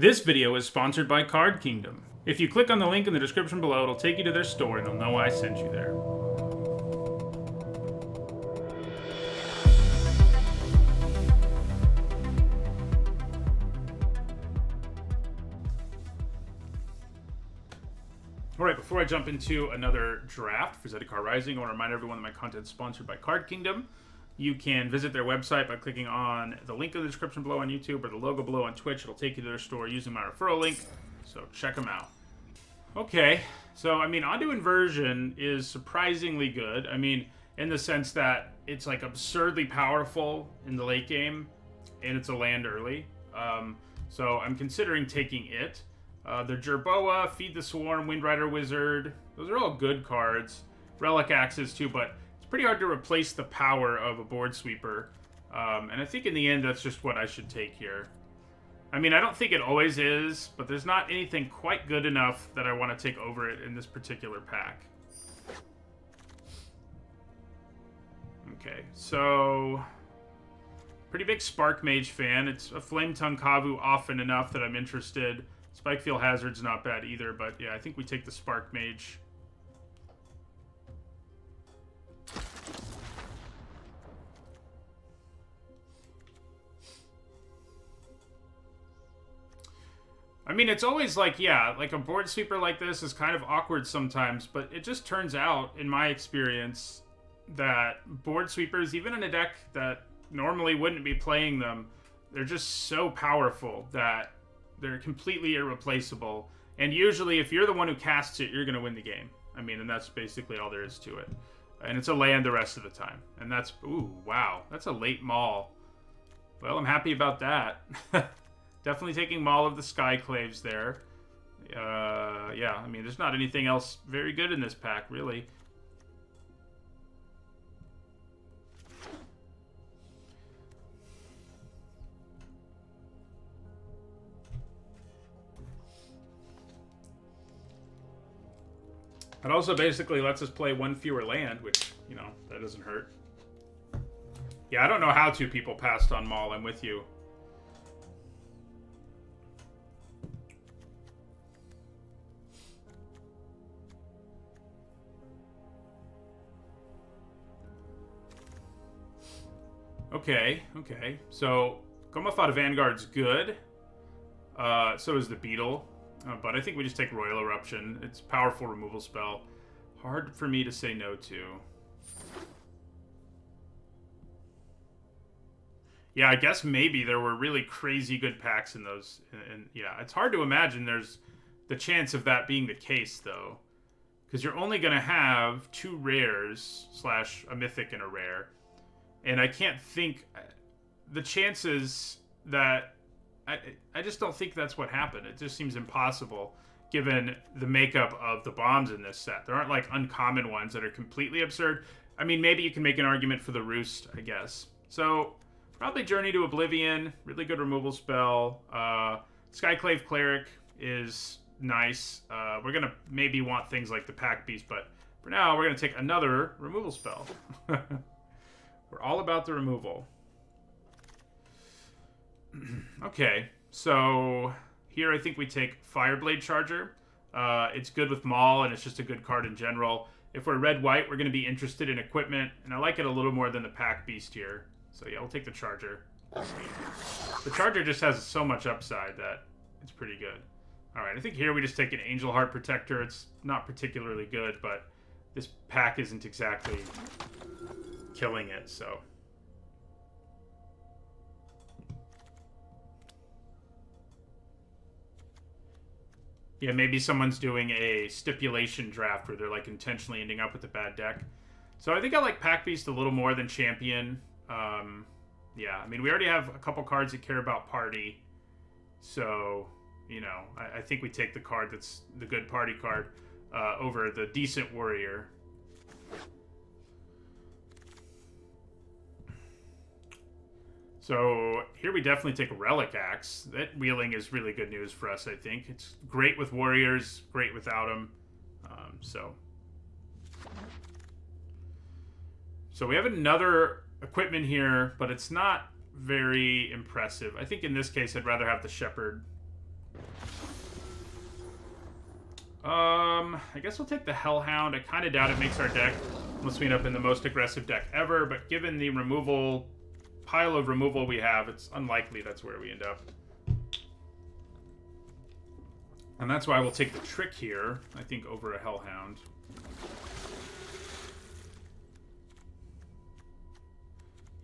This video is sponsored by Card Kingdom. If you click on the link in the description below, it'll take you to their store and they'll know I sent you there. Alright, before I jump into another draft for Zendikar Rising, I want to remind everyone that my content is sponsored by Card Kingdom. You can visit their website by clicking on the link in the description below on YouTube or the logo below on Twitch. It'll take you to their store using my referral link, so check them out. Okay, so, I mean, Onto Inversion is surprisingly good. I mean, in the sense that it's, like, absurdly powerful in the late game, and it's a land early. So I'm considering taking it. The Jerboa, Feed the Swarm, Windrider Wizard, those are all good cards. Relic Axes, too, but pretty hard to replace the power of a board sweeper. And I think in the end, that's just what I should take here. I mean, I don't think it always is, but there's not anything quite good enough that I want to take over it in this particular pack. Okay, so pretty big Spark Mage fan. It's a Flame Tongue Kavu often enough that I'm interested. Spikefield Hazard's not bad either, but yeah, I think we take the Spark Mage. I mean, it's always like, yeah, like a board sweeper like this is kind of awkward sometimes, but it just turns out, in my experience, that board sweepers, even in a deck that normally wouldn't be playing them, they're just so powerful that they're completely irreplaceable. And usually, if you're the one who casts it, you're going to win the game. I mean, and that's basically all there is to it. And it's a land the rest of the time. And that's, ooh, wow, that's a late Maul. Well, I'm happy about that. Definitely taking Maul of the Skyclaves there. Yeah, I mean, there's not anything else very good in this pack, really. It also basically lets us play one fewer land, which, you know, that doesn't hurt. Yeah, I don't know how two people passed on Maul. I'm with you. Okay. So, Gomafada Vanguard's good. So is the Beetle. But I think we just take Royal Eruption. It's a powerful removal spell. Hard for me to say no to. Yeah, I guess maybe there were really crazy good packs in those. And yeah, it's hard to imagine there's the chance of that being the case, though. Because you're only going to have 2 rares / a mythic and a rare. And I can't think... The chances that... I just don't think that's what happened. It just seems impossible, given the makeup of the bombs in this set. There aren't, like, uncommon ones that are completely absurd. I mean, maybe you can make an argument for the Roost, I guess. So, probably Journey to Oblivion. Really good removal spell. Skyclave Cleric is nice. We're going to maybe want things like the Pack Beast, but for now, we're going to take another removal spell. We're all about the removal. Okay, so here I think we take Fireblade Charger. It's good with Maul, and it's just a good card in general. If we're red-white, we're going to be interested in equipment, and I like it a little more than the Pack Beast here. So yeah, we'll take the Charger. The Charger just has so much upside that it's pretty good. Alright, I think here we just take an Angel Heart Protector. It's not particularly good, but this pack isn't exactly killing it, so... Yeah, maybe someone's doing a stipulation draft where they're, like, intentionally ending up with a bad deck. So I think I like Pack Beast a little more than Champion. Yeah, I mean, we already have a couple cards that care about Party. So, you know, I think we take the card that's the good Party card over the decent Warrior. So here we definitely take a Relic Axe. That wheeling is really good news for us, I think. It's great with Warriors, great without them. So we have another equipment here, but it's not very impressive. I think in this case, I'd rather have the Shepherd I guess we'll take the Hellhound. I kind of doubt it makes our deck, unless we end up in the most aggressive deck ever, but given the removal, pile of removal we have, it's unlikely that's where we end up. And that's why we'll take the Trick here, I think, over a Hellhound.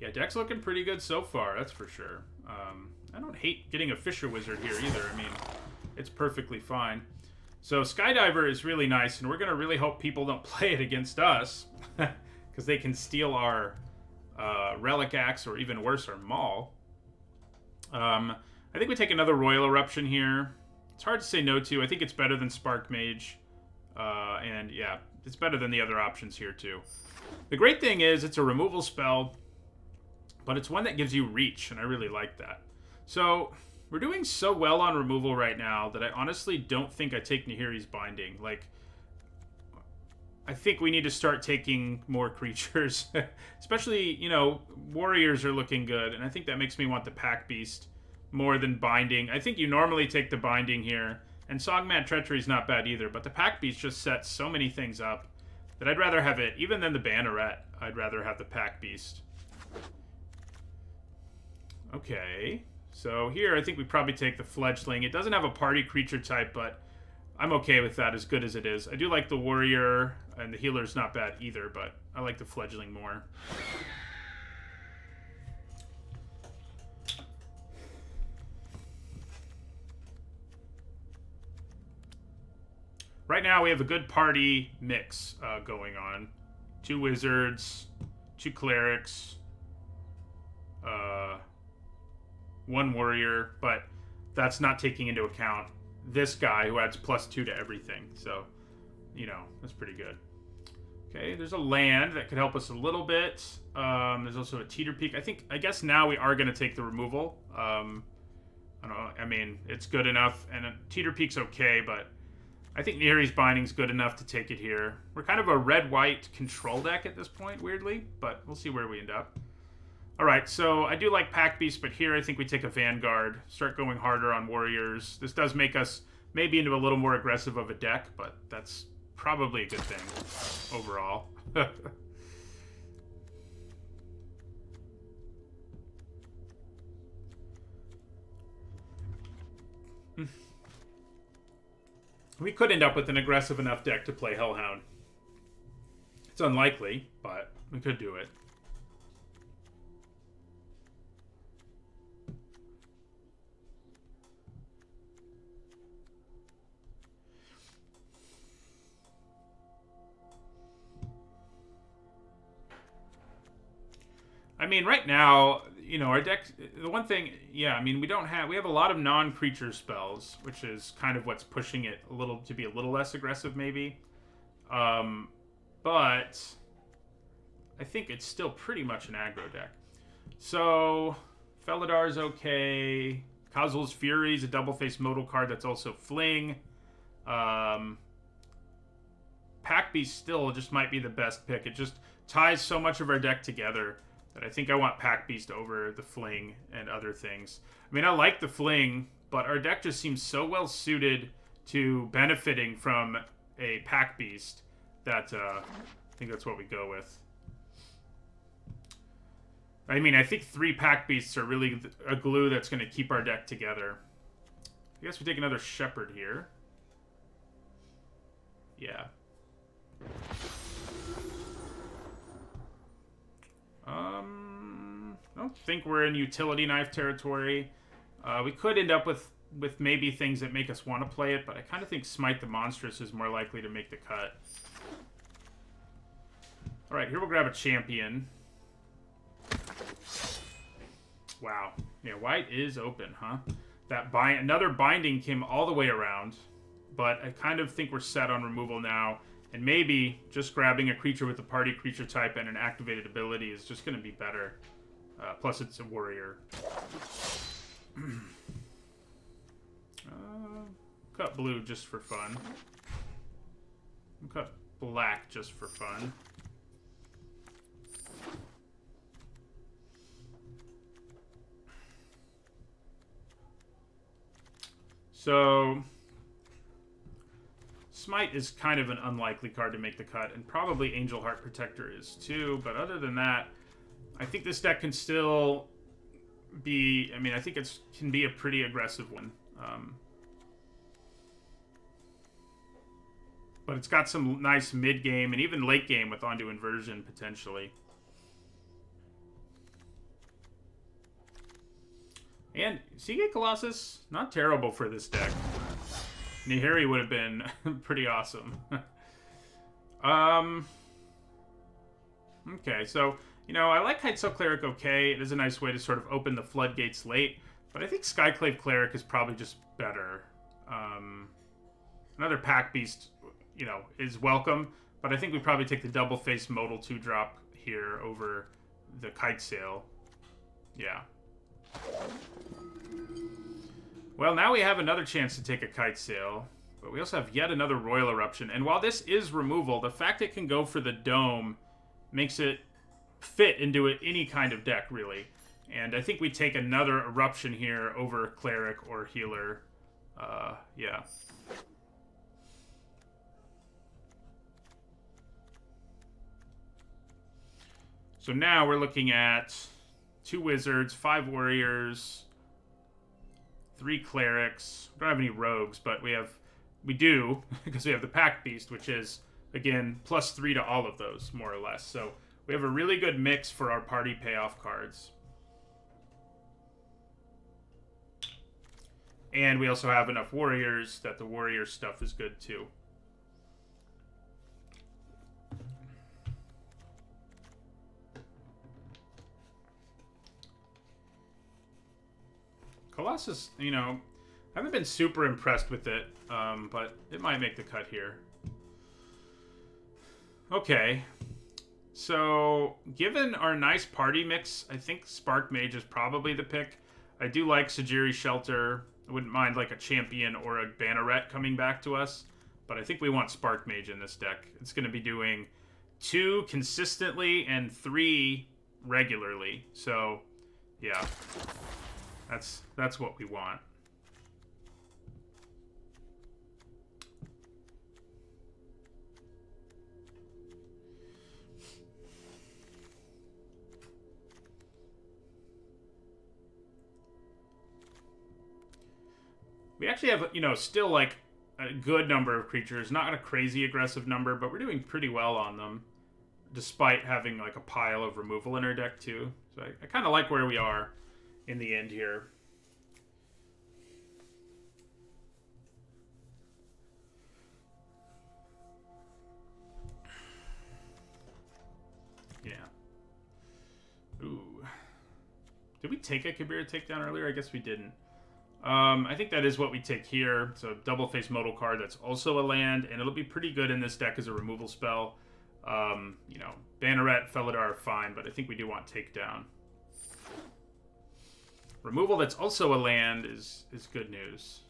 Yeah, deck's looking pretty good so far, that's for sure. I don't hate getting a Fisher Wizard here either. I mean, it's perfectly fine. So Skydiver is really nice, and we're going to really hope people don't play it against us, because they can steal our Relic Axe, or even worse, our Maul. I think we take another Royal Eruption here. It's hard to say no to. I think it's better than Spark Mage. And yeah, it's better than the other options here too. The great thing is it's a removal spell, but it's one that gives you reach, and I really like that. So we're doing so well on removal right now that I honestly don't think I take Nahiri's Binding. Like, I think we need to start taking more creatures. Especially, you know, warriors are looking good, and I think that makes me want the Pack Beast more than Binding. I think you normally take the Binding here, and Songman Treachery is not bad either, but the Pack Beast just sets so many things up that I'd rather have it, even than the Banneret, I'd rather have the Pack Beast. Okay, so here I think we probably take the Fledgling. It doesn't have a party creature type, but I'm okay with that, as good as it is. I do like the Warrior, and the Healer's not bad either, but I like the Fledgling more. Right now we have a good party mix going on. 2 Wizards, 2 Clerics, 1 Warrior, but that's not taking into account this guy who adds +2 to everything. So, you know, that's pretty good. Okay, there's a land that could help us a little bit. There's also a Teeter Peak. I guess now we are going to take the removal. I don't know. I mean, it's good enough, and a Teeter Peak's okay, but I think Nahiri's Binding's good enough to take it here. We're kind of a red-white control deck at this point, weirdly, but we'll see where we end up. All right, so I do like Pack Beast, but here I think we take a Vanguard, start going harder on Warriors. This does make us maybe into a little more aggressive of a deck, but that's probably a good thing overall. We could end up with an aggressive enough deck to play Hellhound. It's unlikely, but we could do it. I mean, right now, you know, our deck, the one thing, yeah, I mean, we have a lot of non-creature spells, which is kind of what's pushing it a little, to be a little less aggressive, maybe. But I think it's still pretty much an aggro deck. So, Feladar's okay. Kozil's Fury's a double-face modal card that's also Fling. Pack Beast still just might be the best pick. It just ties so much of our deck together that I think I want Pack Beast over the Fling and other things. I mean, I like the Fling, but our deck just seems so well suited to benefiting from a Pack Beast that I think that's what we go with. I mean, I think 3 Pack Beasts are really a glue that's going to keep our deck together. I guess we take another Shepherd here. Yeah. I don't think we're in utility knife territory. We could end up with maybe things that make us want to play it, but I kind of think Smite the Monstrous is more likely to make the cut. Alright, here we'll grab a Champion. Wow. Yeah, white is open, huh? That another Binding came all the way around, but I kind of think we're set on removal now, and maybe just grabbing a creature with a party creature type and an activated ability is just going to be better. Plus, it's a warrior. Cut blue just for fun. Cut black just for fun. So Smite is kind of an unlikely card to make the cut, and probably Angel Heart Protector is too, but other than that, I think this deck can still be, I mean, I think it can be a pretty aggressive one. But it's got some nice mid-game and even late-game with onto inversion, potentially. And Seagate Colossus, not terrible for this deck. Nihiri would have been pretty awesome. Okay, so, you know, I like Kitesail Cleric okay. It is a nice way to sort of open the floodgates late. But I think Skyclave Cleric is probably just better. Another Pack Beast, you know, is welcome. But I think we probably take the double-face modal 2-drop here over the Kitesail. Yeah. Well, now we have another chance to take a Kitesail, but we also have yet another Royal Eruption. And while this is removal, the fact it can go for the Dome makes it fit into any kind of deck, really. And I think we take another Eruption here over Cleric or Healer. Yeah. So now we're looking at 2 Wizards, 5 Warriors, 3 Clerics. We don't have any Rogues, but we do, because we have the Pack Beast, which is, again, +3 to all of those, more or less. So we have a really good mix for our party payoff cards. And we also have enough Warriors that the Warrior stuff is good, too. Colossus, you know, I haven't been super impressed with it, but it might make the cut here. Okay. So, given our nice party mix, I think Spark Mage is probably the pick. I do like Sajiri Shelter. I wouldn't mind like a Champion or a Banneret coming back to us, but I think we want Spark Mage in this deck. It's going to be doing 2 consistently and 3 regularly. So, yeah. That's what we want. We actually have, you know, still like a good number of creatures, not a crazy aggressive number, but we're doing pretty well on them, despite having like a pile of removal in our deck too. So I kind of like where we are in the end here. Yeah. Ooh. Did we take a Kabira takedown earlier? I guess we didn't. I think that is what we take here. So double face modal card that's also a land, and it'll be pretty good in this deck as a removal spell. You know, Banneret, Felidar are fine, but I think we do want takedown. Removal that's also a land is good news.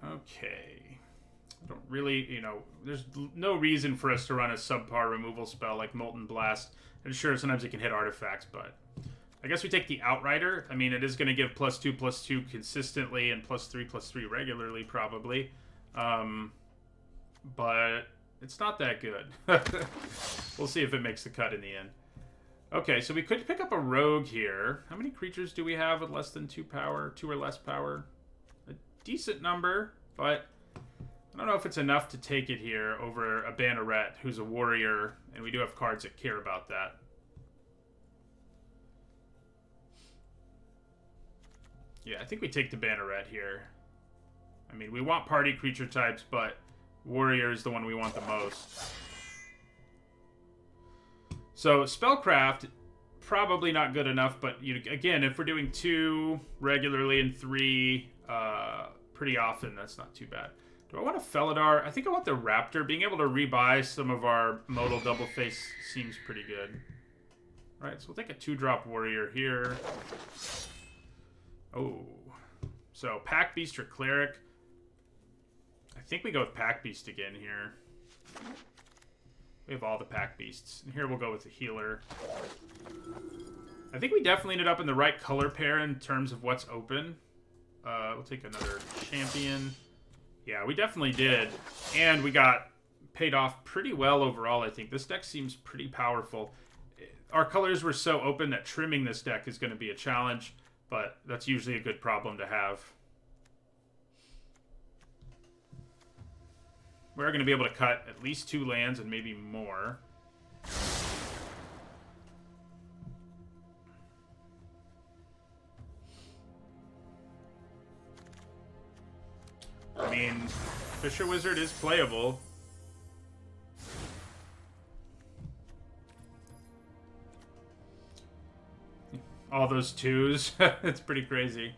Okay. I don't really, you know, there's no reason for us to run a subpar removal spell like Molten Blast. And sure, sometimes it can hit artifacts, but I guess we take the Outrider. I mean, it is going to give +2/+2 consistently and +3/+3 regularly, probably. But it's not that good. We'll see if it makes the cut in the end. Okay, so we could pick up a Rogue here. How many creatures do we have with less than 2 power? 2 or less power? A decent number, but I don't know if it's enough to take it here over a Banneret, who's a warrior, and we do have cards that care about that. Yeah, I think we take the Banneret here. I mean, we want party creature types, but warrior is the one we want the most. So, Spellcraft, probably not good enough, but again, if we're doing 2 regularly and 3 pretty often, that's not too bad. Do I want a Felidar? I think I want the Raptor. Being able to rebuy some of our modal double face seems pretty good. Alright, so we'll take a 2-drop warrior here. Oh. So, Pack Beast or Cleric. I think we go with Pack Beast again here. We have all the pack beasts. And here we'll go with the healer. I think we definitely ended up in the right color pair in terms of what's open. We'll take another champion. Yeah, we definitely did. And we got paid off pretty well overall, I think. This deck seems pretty powerful. Our colors were so open that trimming this deck is going to be a challenge, but that's usually a good problem to have. We're going to be able to cut at least 2 lands and maybe more. I mean, Fisher Wizard is playable. All those 2s. It's pretty crazy.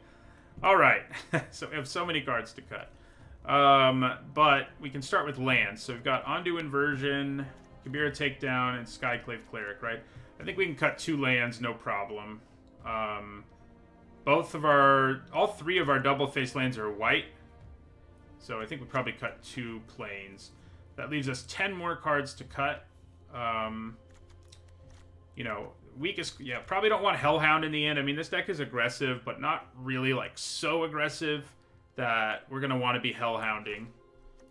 All right. So we have so many cards to cut. But we can start with lands. So we've got Ondu Inversion, Kabira Takedown, and Skyclave Cleric, right? I think we can cut 2 lands, no problem. All 3 of our double-face lands are white. So I think we probably cut 2 plains. That leaves us 10 more cards to cut. You know, weakest, yeah, probably don't want Hellhound in the end. I mean, this deck is aggressive, but not really, like, so aggressive that we're going to want to be Hellhounding.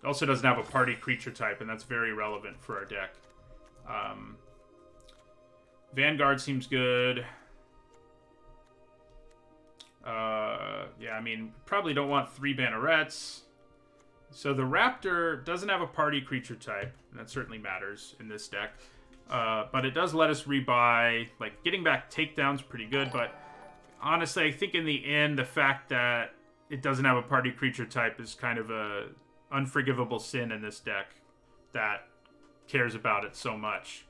It also doesn't have a party creature type, and that's very relevant for our deck. Vanguard seems good. Yeah, I mean, probably don't want 3 Bannerets. So the Raptor doesn't have a party creature type, and that certainly matters in this deck. But it does let us rebuy. Like, getting back takedowns pretty good, but honestly, I think in the end, the fact that it doesn't have a party creature type is kind of a unforgivable sin in this deck that cares about it so much.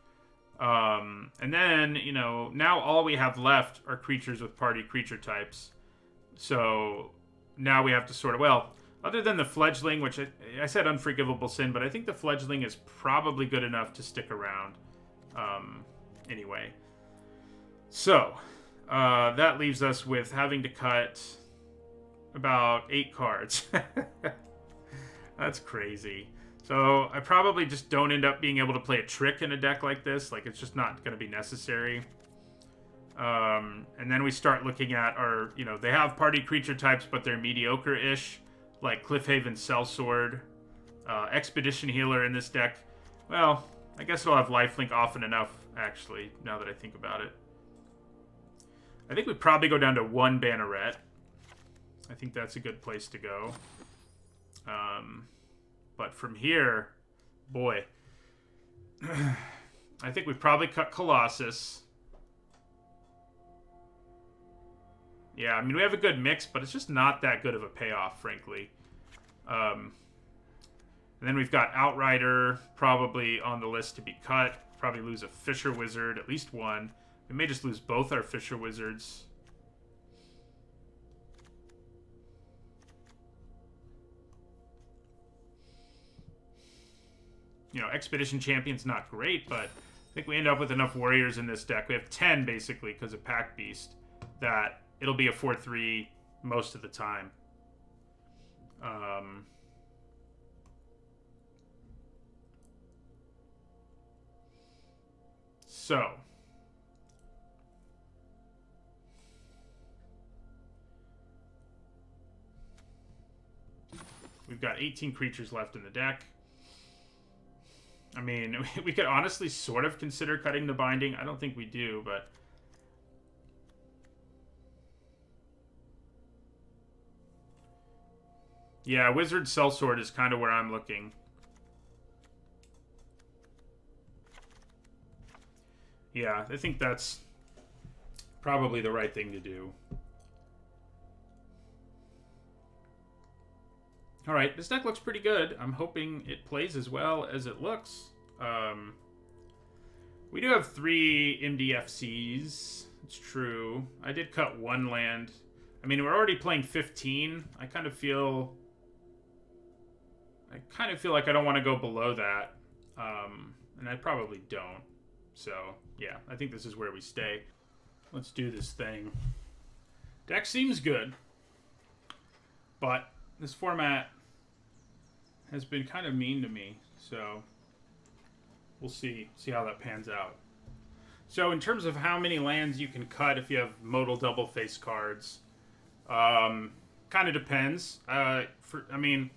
And then, you know, now all we have left are creatures with party creature types. So now we have to sort of, well, other than the Fledgling, which I said unforgivable sin, but I think the Fledgling is probably good enough to stick around. Anyway. So, that leaves us with having to cut about 8 cards. That's crazy. So, I probably just don't end up being able to play a trick in a deck like this. Like, it's just not going to be necessary. And then we start looking at our, you know, they have party creature types, but they're mediocre-ish. Like Cliffhaven Sellsword, Expedition Healer in this deck. Well, I guess it'll have Lifelink often enough, actually, now that I think about it. I think we'd probably go down to 1 Banneret. I think that's a good place to go. But from here, boy, I think we probably cut Colossus. Yeah, I mean, we have a good mix, but it's just not that good of a payoff, frankly. And then we've got Outrider probably on the list to be cut. Probably lose a Fisher Wizard, at least 1. We may just lose both our Fisher Wizards. You know, Expedition Champion's not great, but I think we end up with enough warriors in this deck. We have 10, basically, because of Pack Beast, that it'll be a 4-3 most of the time. So. We've got 18 creatures left in the deck. I mean, we could honestly sort of consider cutting the binding. I don't think we do, but... Yeah, Wizard Sellsword is kind of where I'm looking. Yeah, I think that's probably the right thing to do. Alright, this deck looks pretty good. I'm hoping it plays as well as it looks. We do have 3 MDFCs. It's true. I did cut 1 land. I mean, we're already playing 15. I kind of feel like I don't want to go below that. And I probably don't. So, yeah, I think this is where we stay. Let's do this thing. Deck seems good. But this format has been kind of mean to me. So, we'll see how that pans out. So in terms of how many lands you can cut if you have modal double face cards, kind of depends. I mean,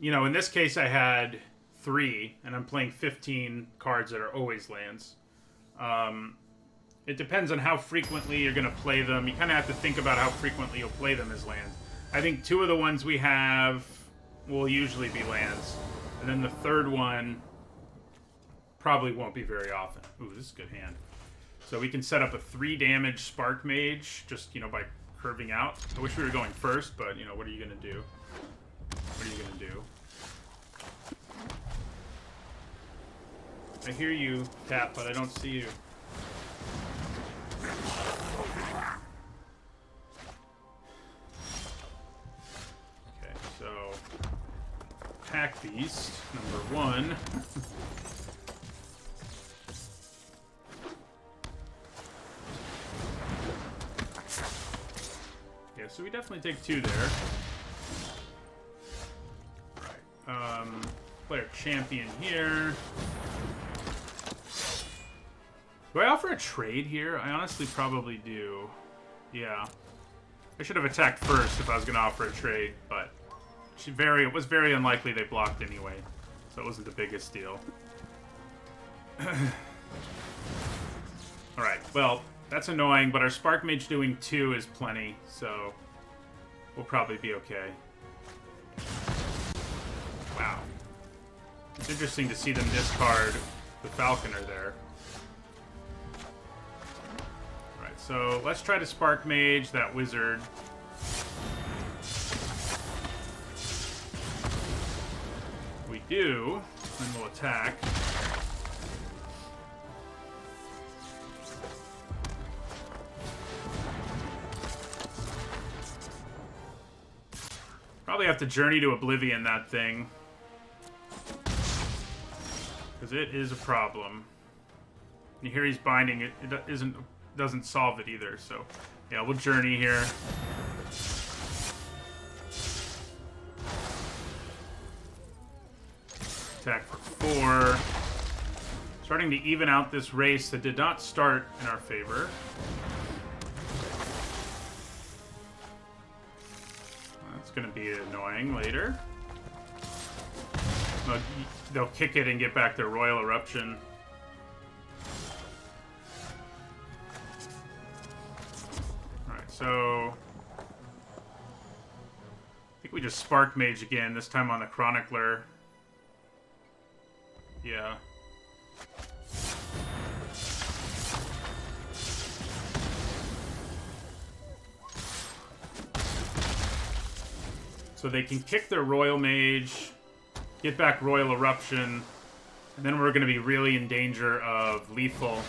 you know, in this case I had 3, and I'm playing 15 cards that are always lands. It depends on how frequently you're going to play them. You kind of have to think about how frequently you'll play them as lands. I think 2 of the ones we have will usually be lands, and then the third one probably won't be very often. Ooh, this is a good hand. So we can set up a 3 damage Spark Mage just, you know, by curving out. I wish we were going first, but, you know, what are you going to do? What are you going to do? I hear you, Tap, but I don't see you. Okay, so Pack Beast, number 1. Yeah, so we definitely take 2 there. Right. Player champion here. Do I offer a trade here? I honestly probably do. Yeah. I should have attacked first if I was going to offer a trade, but it was very unlikely they blocked anyway, so it wasn't the biggest deal. Alright, well, that's annoying, but our Spark Mage doing 2 is plenty, so we'll probably be okay. Wow. It's interesting to see them discard the Falconer there. Alright, so let's try to Spark Mage that Wizard. We do, then we'll attack. Probably have to Journey to Oblivion that thing, because it is a problem. You hear he's binding it. It doesn't solve it either. So yeah, we'll Journey here. Attack for 4. Starting to even out this race that did not start in our favor. That's going to be annoying later. They'll kick it and get back their Royal Eruption. Alright, so I think we just Spark Mage again, this time on the Chronicler. Yeah. So they can kick their Royal Mage, get back Royal Eruption, and then we're going to be really in danger of lethal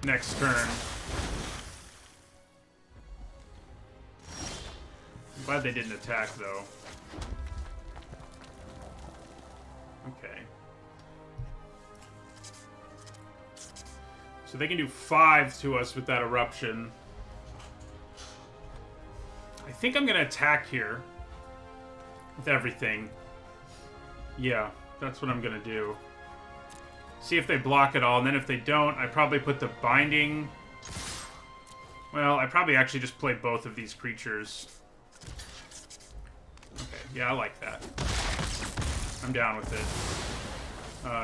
next turn. I'm glad they didn't attack, though. Okay. So they can do 5 to us with that Eruption. I think I'm going to attack here with everything. Yeah, that's what I'm going to do. See if they block it all, and then if they don't, I probably put the Binding. Well, I probably actually just play both of these creatures. Okay, yeah, I like that. I'm down with it.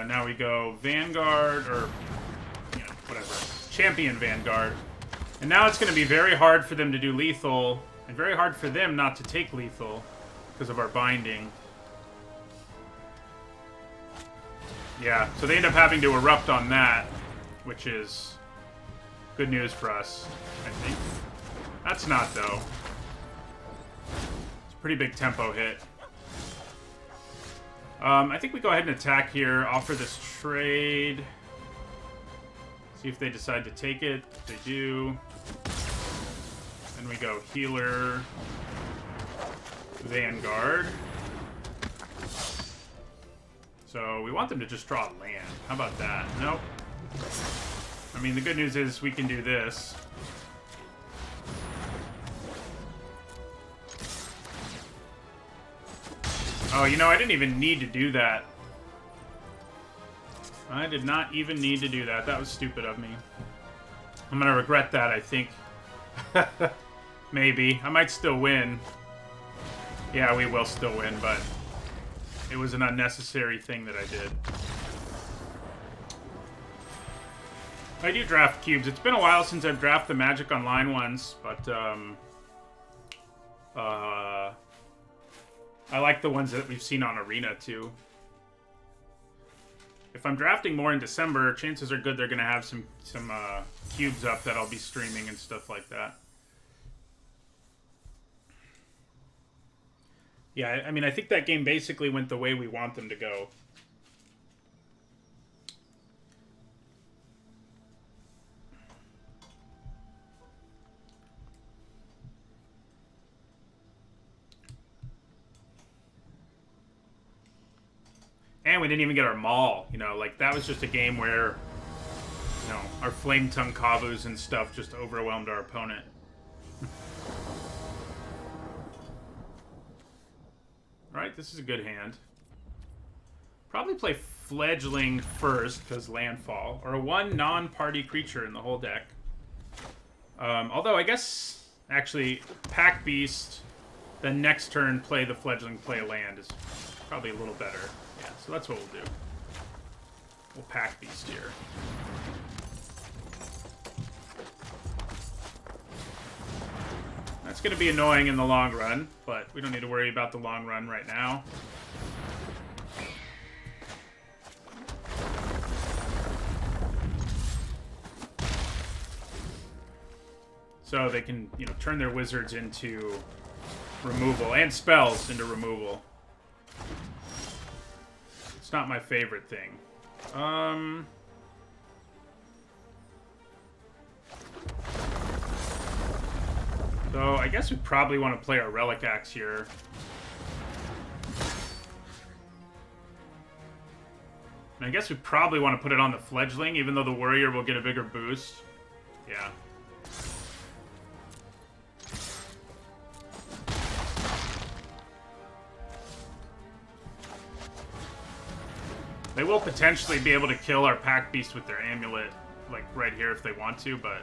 Now we go Vanguard, or, you know, whatever. Champion Vanguard. And now it's going to be very hard for them to do lethal, and very hard for them not to take lethal because of our Binding. Yeah, so they end up having to erupt on that, which is good news for us, I think. That's not, though. It's a pretty big tempo hit. I think we go ahead and attack here, offer this trade. See if they decide to take it. If they do. Then we go Healer, Vanguard. So we want them to just draw a land. How about that? Nope. I mean, the good news is we can do this. Oh, you know, I didn't even need to do that. I did not even need to do that. That was stupid of me. I'm gonna regret that, I think. Maybe. I might still win. Yeah, we will still win, but it was an unnecessary thing that I did. I do draft cubes. It's been a while since I've drafted the Magic Online ones, but I like the ones that we've seen on Arena, too. If I'm drafting more in December, chances are good they're going to have some cubes up that I'll be streaming and stuff like that. Yeah, I mean, I think that game basically went the way we want them to go. And we didn't even get our Maul, you know, like that was just a game where, you know, our Flame Tongue Kavus and stuff just overwhelmed our opponent. Alright, this is a good hand. Probably play Fledgling first, because Landfall, or one non-party creature in the whole deck. Although, I guess, actually, Pack Beast, then next turn play the Fledgling, play a land is probably a little better. Yeah, so that's what we'll do. We'll Pack Beast here. That's going to be annoying in the long run, but we don't need to worry about the long run right now. So they can, you know, turn their wizards into removal and spells into removal. It's not my favorite thing. So I guess we probably want to play our Relic Axe here. And I guess we probably want to put it on the Fledgling, even though the Warrior will get a bigger boost. Yeah. They will potentially be able to kill our Pack Beast with their Amulet, like, right here if they want to, but...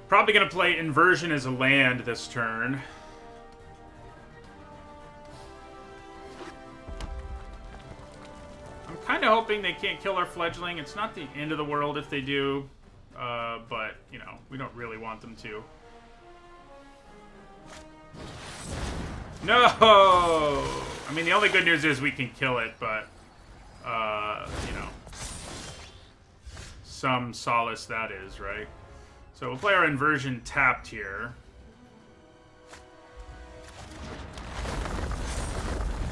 Probably going to play Inversion as a land this turn. I'm kind of hoping they can't kill our Fledgling. It's not the end of the world if they do, but, you know, we don't really want them to. No! I mean, the only good news is we can kill it, but, you know, some solace that is, right? So we'll play our Inversion tapped here.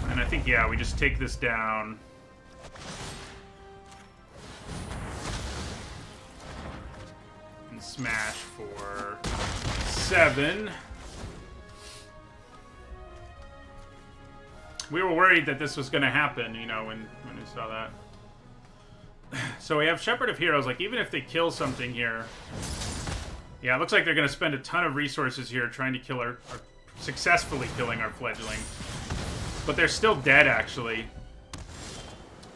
And I think, yeah, we just take this down. And smash for 7. We were worried that this was going to happen, you know, when we saw that. So we have Shepherd of Heroes. Like, even if they kill something here... Yeah, it looks like they're going to spend a ton of resources here trying to kill our successfully killing our Fledgling. But they're still dead, actually.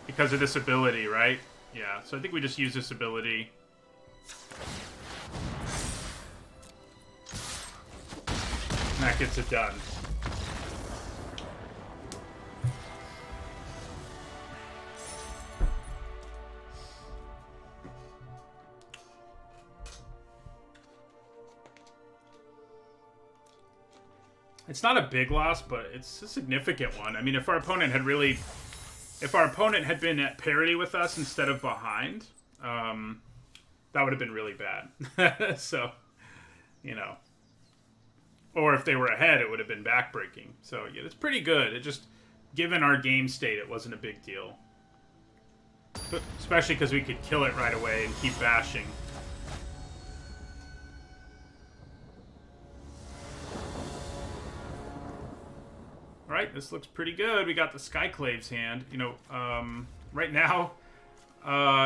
Because of this ability, right? Yeah, so I think we just use this ability. And that gets it done. It's not a big loss, but it's a significant one. I mean, if our opponent had really... If our opponent had been at parity with us instead of behind, that would have been really bad. So, you know. Or if they were ahead, it would have been backbreaking. So, yeah, it's pretty good. It just... Given our game state, it wasn't a big deal. But especially because we could kill it right away and keep bashing. Alright, this looks pretty good. We got the Skyclave's hand. You know, right now,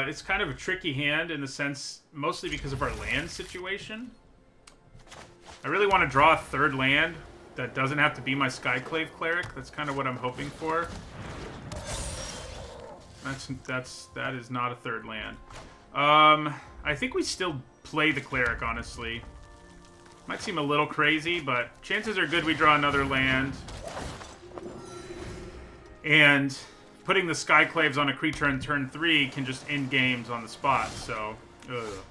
it's kind of a tricky hand in the sense, mostly because of our land situation. I really want to draw a third land that doesn't have to be my Skyclave Cleric. That's kind of what I'm hoping for. That is not a third land. I think we still play the cleric, honestly. Might seem a little crazy, but chances are good we draw another land. And putting the Skyclaves on a creature in turn 3 can just end games on the spot, so...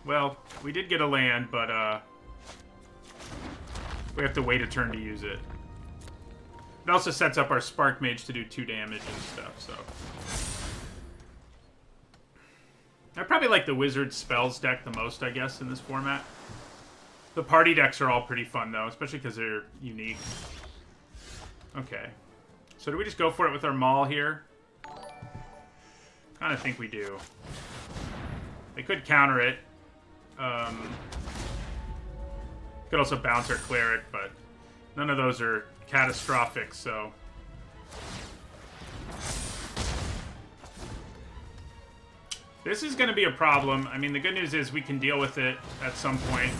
well, we did get a land, but we have to wait a turn to use it. It also sets up our Spark Mage to do 2 damage and stuff, so... I probably like the Wizard Spells deck the most, I guess, in this format. The party decks are all pretty fun, though, especially because they're unique. Okay. So do we just go for it with our Maul here? Kind of think we do. They could counter it. Could also bounce our Cleric, but none of those are catastrophic, so... This is going to be a problem. I mean, the good news is we can deal with it at some point.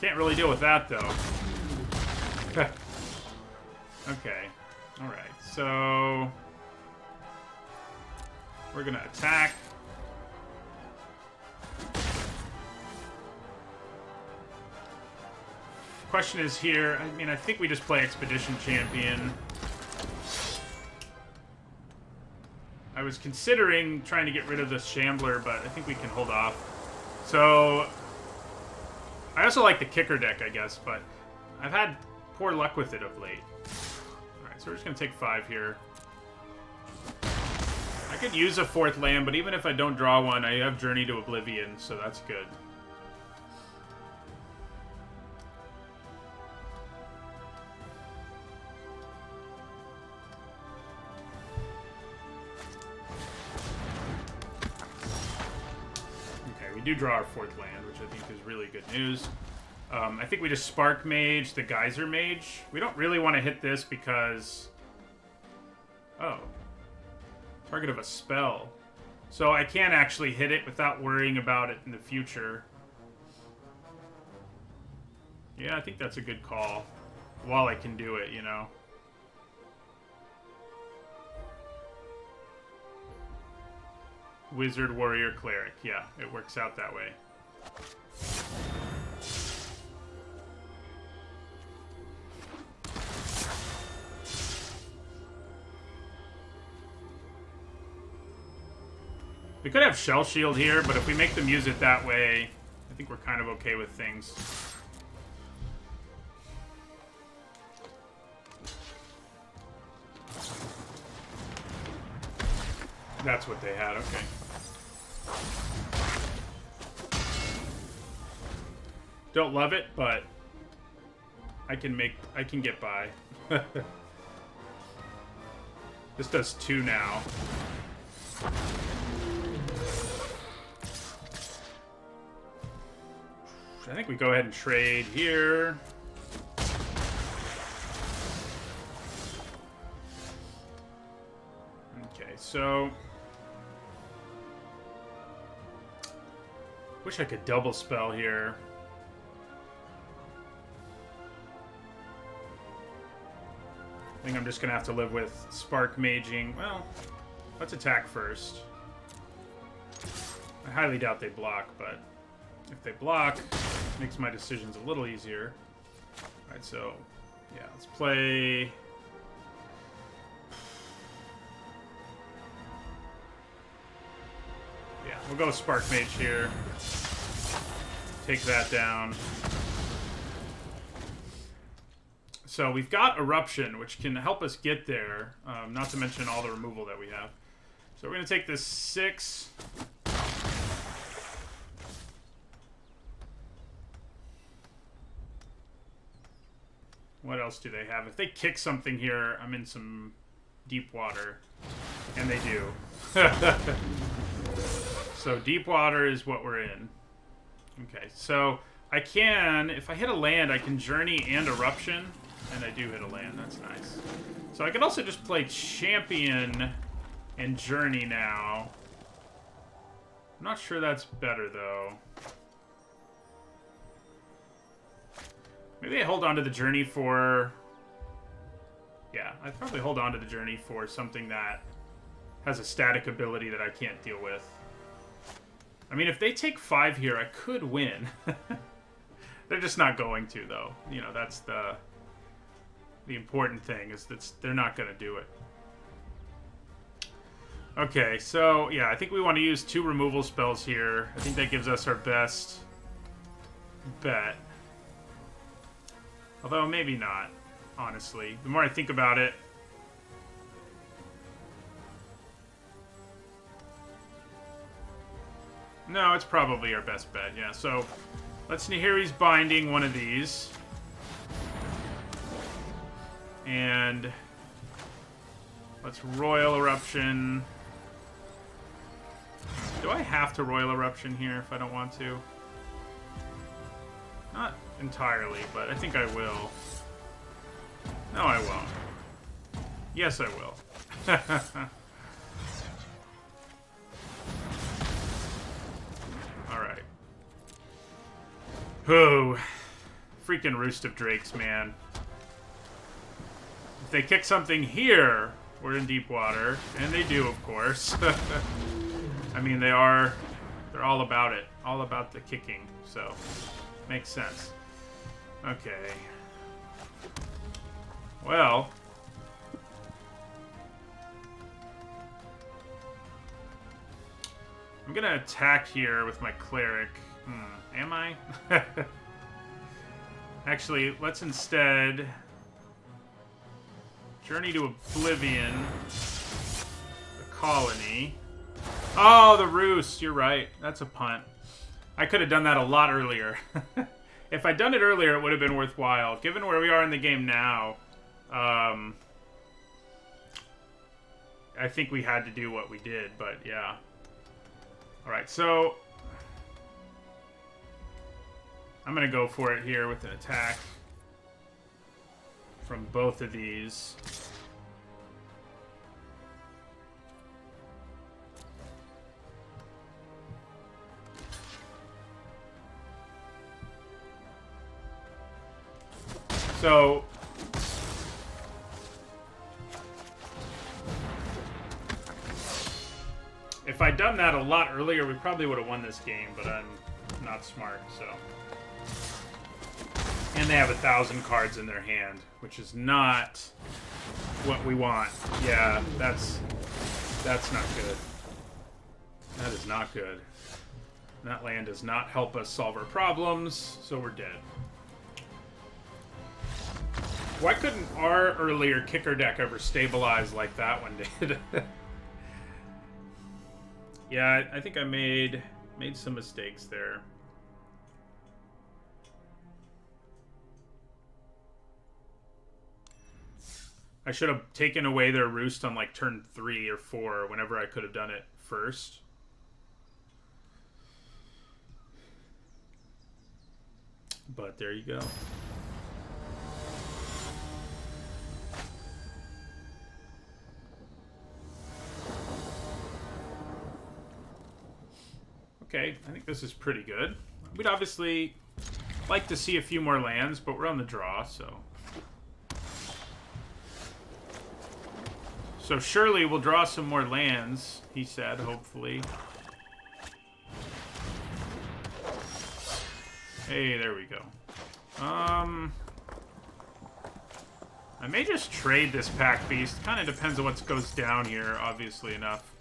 Can't really deal with that, though. Okay. Alright, so... We're going to attack. Question is here, I mean, I think we just play Expedition Champion. I was considering trying to get rid of the Shambler, but I think we can hold off. So... I also like the kicker deck, I guess, but I've had poor luck with it of late. Alright, so we're just going to take 5 here. I could use a 4th land, but even if I don't draw one, I have Journey to Oblivion, so that's good. Okay, we do draw our 4th land, which I think is really good news. I think we just Spark Mage the Geyser Mage. We don't really want to hit this because... Oh. Target of a spell. So I can actually hit it without worrying about it in the future. Yeah, I think that's a good call. While I can do it, you know. Wizard, Warrior, Cleric. Yeah, it works out that way. We could have Shell Shield here, but if we make them use it that way, I think we're kind of okay with things. That's what they had, okay. Don't love it, but I can get by. This does 2 now. I think we go ahead and trade here. Okay, so... Wish I could double spell here. I think I'm just gonna have to live with Spark Maging. Well, let's attack first. I highly doubt they block, but if they block, it makes my decisions a little easier. Alright, so, yeah, let's play... Yeah, we'll go with Spark Mage here. Take that down. So we've got Eruption, which can help us get there, not to mention all the removal that we have. So we're going to take this 6... What else do they have? If they kick something here, I'm in some deep water. And they do. So deep water is what we're in. Okay, so I can, if I hit a land, I can Journey and Eruption. And I do hit a land, that's nice. So I could also just play Champion and Journey now. I'm not sure that's better, though. Maybe I hold on to the Journey for... Yeah, I'd probably hold on to the Journey for something that has a static ability that I can't deal with. I mean, if they take 5 here, I could win. They're just not going to, though. You know, that's the important thing, is that they're not going to do it. Okay, so, yeah, I think we want to use 2 removal spells here. I think that gives us our best bet. Although, maybe not, honestly. The more I think about it... No, it's probably our best bet, yeah. So, let's Nahiri's Binding one of these. And... let's Royal Eruption... Do I have to Royal Eruption here if I don't want to? Not entirely, but I think I will. No, I won't. Yes, I will. Alright. Oh, freaking Roost of Drakes, man. If they kick something here, we're in deep water. And they do, of course. I mean, they're all about it. All about the kicking, so makes sense. Okay. Well. I'm gonna attack here with my Cleric. Am I? Actually, let's instead Journey to Oblivion, the Colony. Oh, the Roost. You're right. That's a punt. I could have done that a lot earlier. If I'd done it earlier, it would have been worthwhile. Given where we are in the game now, I think we had to do what we did, but yeah. Alright, so... I'm going to go for it here with an attack from both of these. So, if I'd done that a lot earlier, we probably would have won this game, but I'm not smart, so. And they have 1,000 cards in their hand, which is not what we want. Yeah, that's not good. That is not good. That land does not help us solve our problems, so we're dead. Why couldn't our earlier kicker deck ever stabilize like that one did? Yeah, I think I made some mistakes there. I should have taken away their Roost on like turn 3 or 4 whenever I could have done it first. But there you go. Okay, I think this is pretty good. We'd obviously like to see a few more lands, but we're on the draw, so... So surely we'll draw some more lands, he said, hopefully. Hey, there we go. I may just trade this Pack Beast. Kind of depends on what goes down here, obviously enough.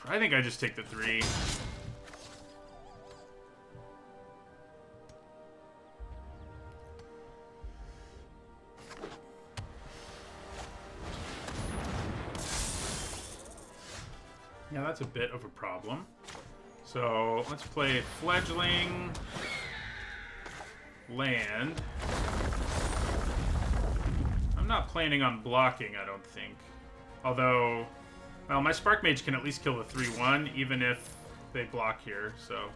I think I just take the 3. Yeah, that's a bit of a problem. So let's play Fledgling Land. I'm not planning on blocking, I don't think. Although, well, my Spark Mage can at least kill the 3/1, even if they block here, so...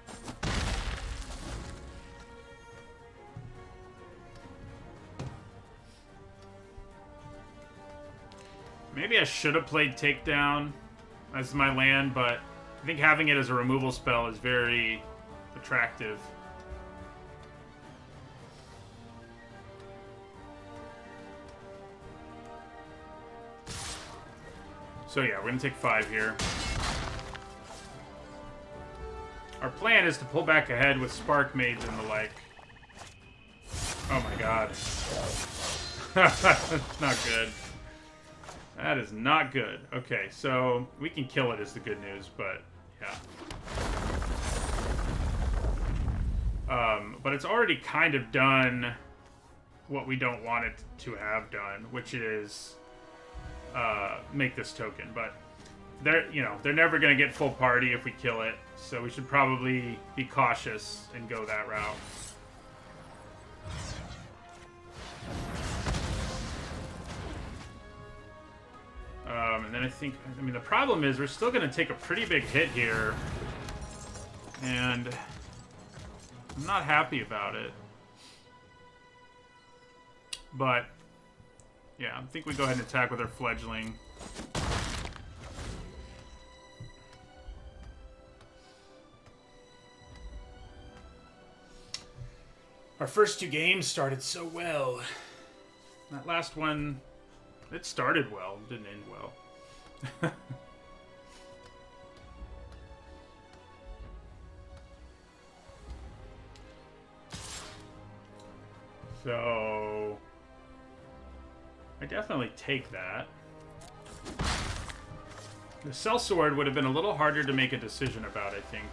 Maybe I should have played Takedown as my land, but I think having it as a removal spell is very attractive. So yeah, we're gonna take 5 here. Our plan is to pull back ahead with Spark Maids and the like. Oh my god. That's not good. That is not good. Okay, so we can kill it is the good news, but yeah. But it's already kind of done what we don't want it to have done, which is make this token. But they're never gonna get full party if we kill it, so we should probably be cautious and go that route. And then I mean, the problem is we're still going to take a pretty big hit here. And I'm not happy about it. But, yeah, I think we go ahead and attack with our Fledgling. Our first 2 games started so well. That last one, it started well, didn't end well. So I definitely take that. The Sellsword would have been a little harder to make a decision about, I think.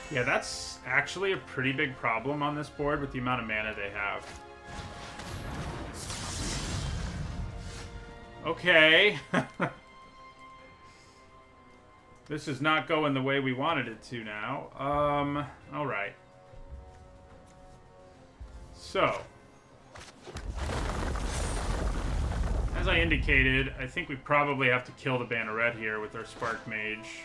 Yeah, that's actually a pretty big problem on this board with the amount of mana they have. Okay. This is not going the way we wanted it to now. Alright. So. As I indicated, I think we probably have to kill the Banneret here with our Spark Mage.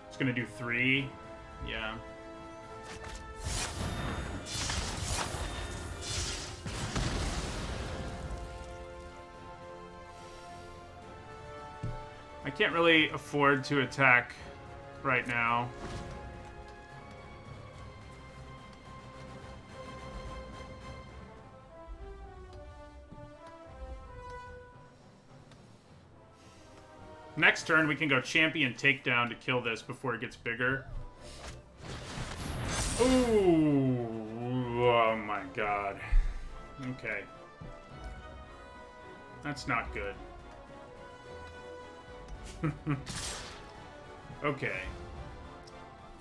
It's gonna do 3. Yeah. I can't really afford to attack right now. Next turn, we can go Champion Takedown to kill this before it gets bigger. Ooh. Oh my god. Okay. That's not good. Okay.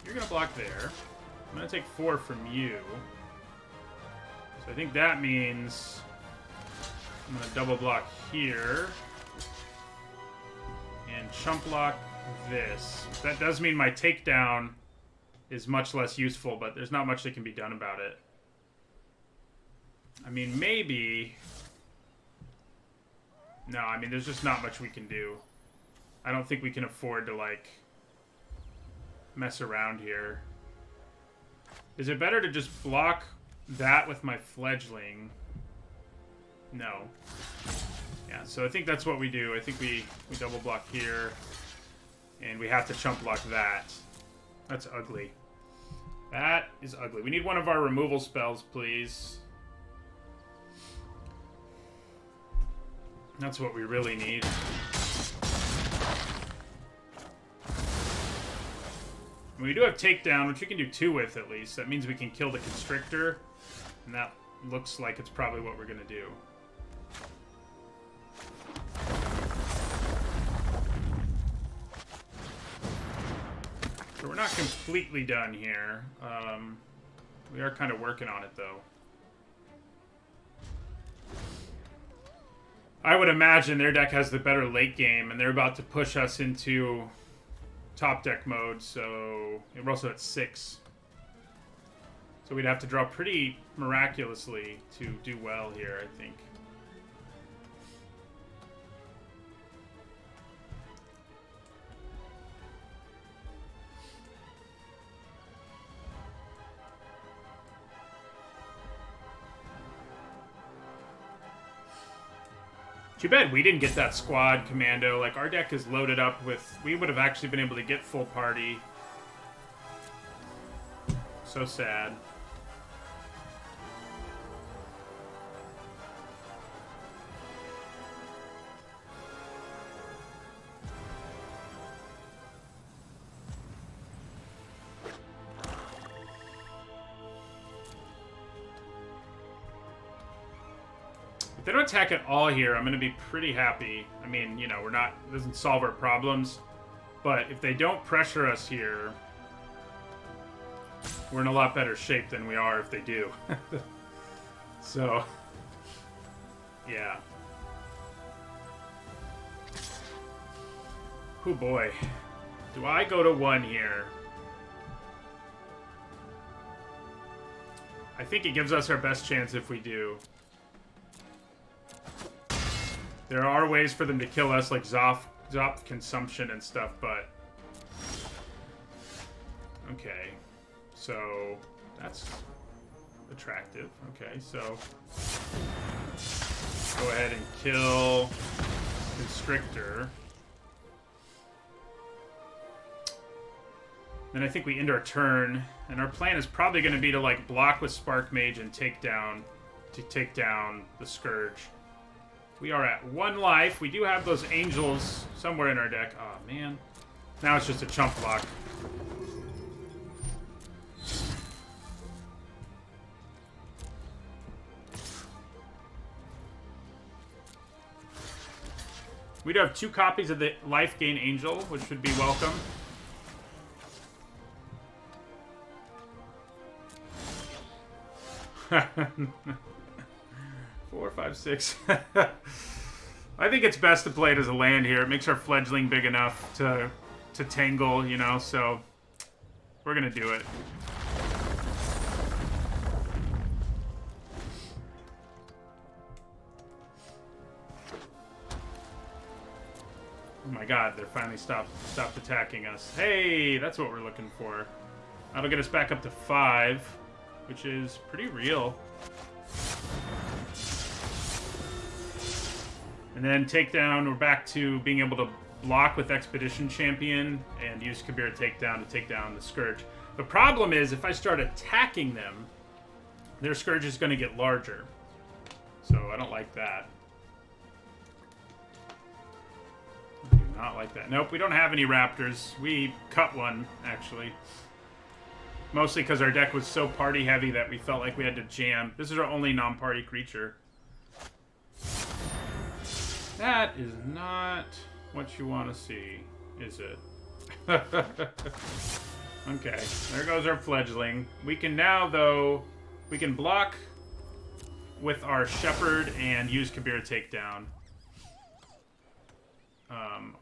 You're gonna block there. I'm gonna take 4 from you. So I think that means I'm gonna double block here. And chump block this. That does mean my takedown is much less useful, but there's not much that can be done about it. I mean, maybe... No, I mean, there's just not much we can do. I don't think we can afford to, like, mess around here. Is it better to just block that with my Fledgling? No. Yeah, so I think that's what we do. I think we double block here, and we have to chump block that. That's ugly. That is ugly. We need one of our removal spells, please. That's what we really need. We do have Takedown, which we can do 2 with, at least. That means we can kill the Constrictor, and that looks like it's probably what we're going to do. So we're not completely done here. We are kind of working on it, though. I would imagine their deck has the better late game, and they're about to push us into top deck mode, so we're also at 6. So we'd have to draw pretty miraculously to do well here, I think. Too bad we didn't get that squad commando. Like, our deck is loaded up with... We would have actually been able to get full party. So sad. they don't attack at all here, I'm going to be pretty happy. I mean, you know, it doesn't solve our problems. But if they don't pressure us here, we're in a lot better shape than we are if they do. So, yeah. Oh boy. Do I go to 1 here? I think it gives us our best chance if we do. There are ways for them to kill us, like Zoth consumption and stuff, but... Okay. So, that's attractive. Okay, so... Go ahead and kill Constrictor. Then I think we end our turn, and our plan is probably going to be to like block with Spark Mage and take down the Scourge. We are at 1 life. We do have those Angels somewhere in our deck. Oh man, now it's just a chump block. We do have 2 copies of the Life Gain Angel, which would be welcome. Four, 5, 6. I think it's best to play it as a land here. It makes our fledgling big enough to tangle, you know, so we're gonna do it. Oh my god, they're finally stopped attacking us. Hey, that's what we're looking for. That'll get us back up to 5. Which is pretty real. And then takedown, we're back to being able to block with Expedition Champion and use Kabir Takedown to take down the Scourge. The problem is, if I start attacking them, their Scourge is going to get larger. So I don't like that. I do not like that. Nope, we don't have any Raptors. We cut one, actually. Mostly because our deck was so party heavy that we felt like we had to jam. This is our only non-party creature. That is not what you want to see, is it? Okay, there goes our fledgling. We can now, though, we can block with our Shepherd and use Kabir Takedown.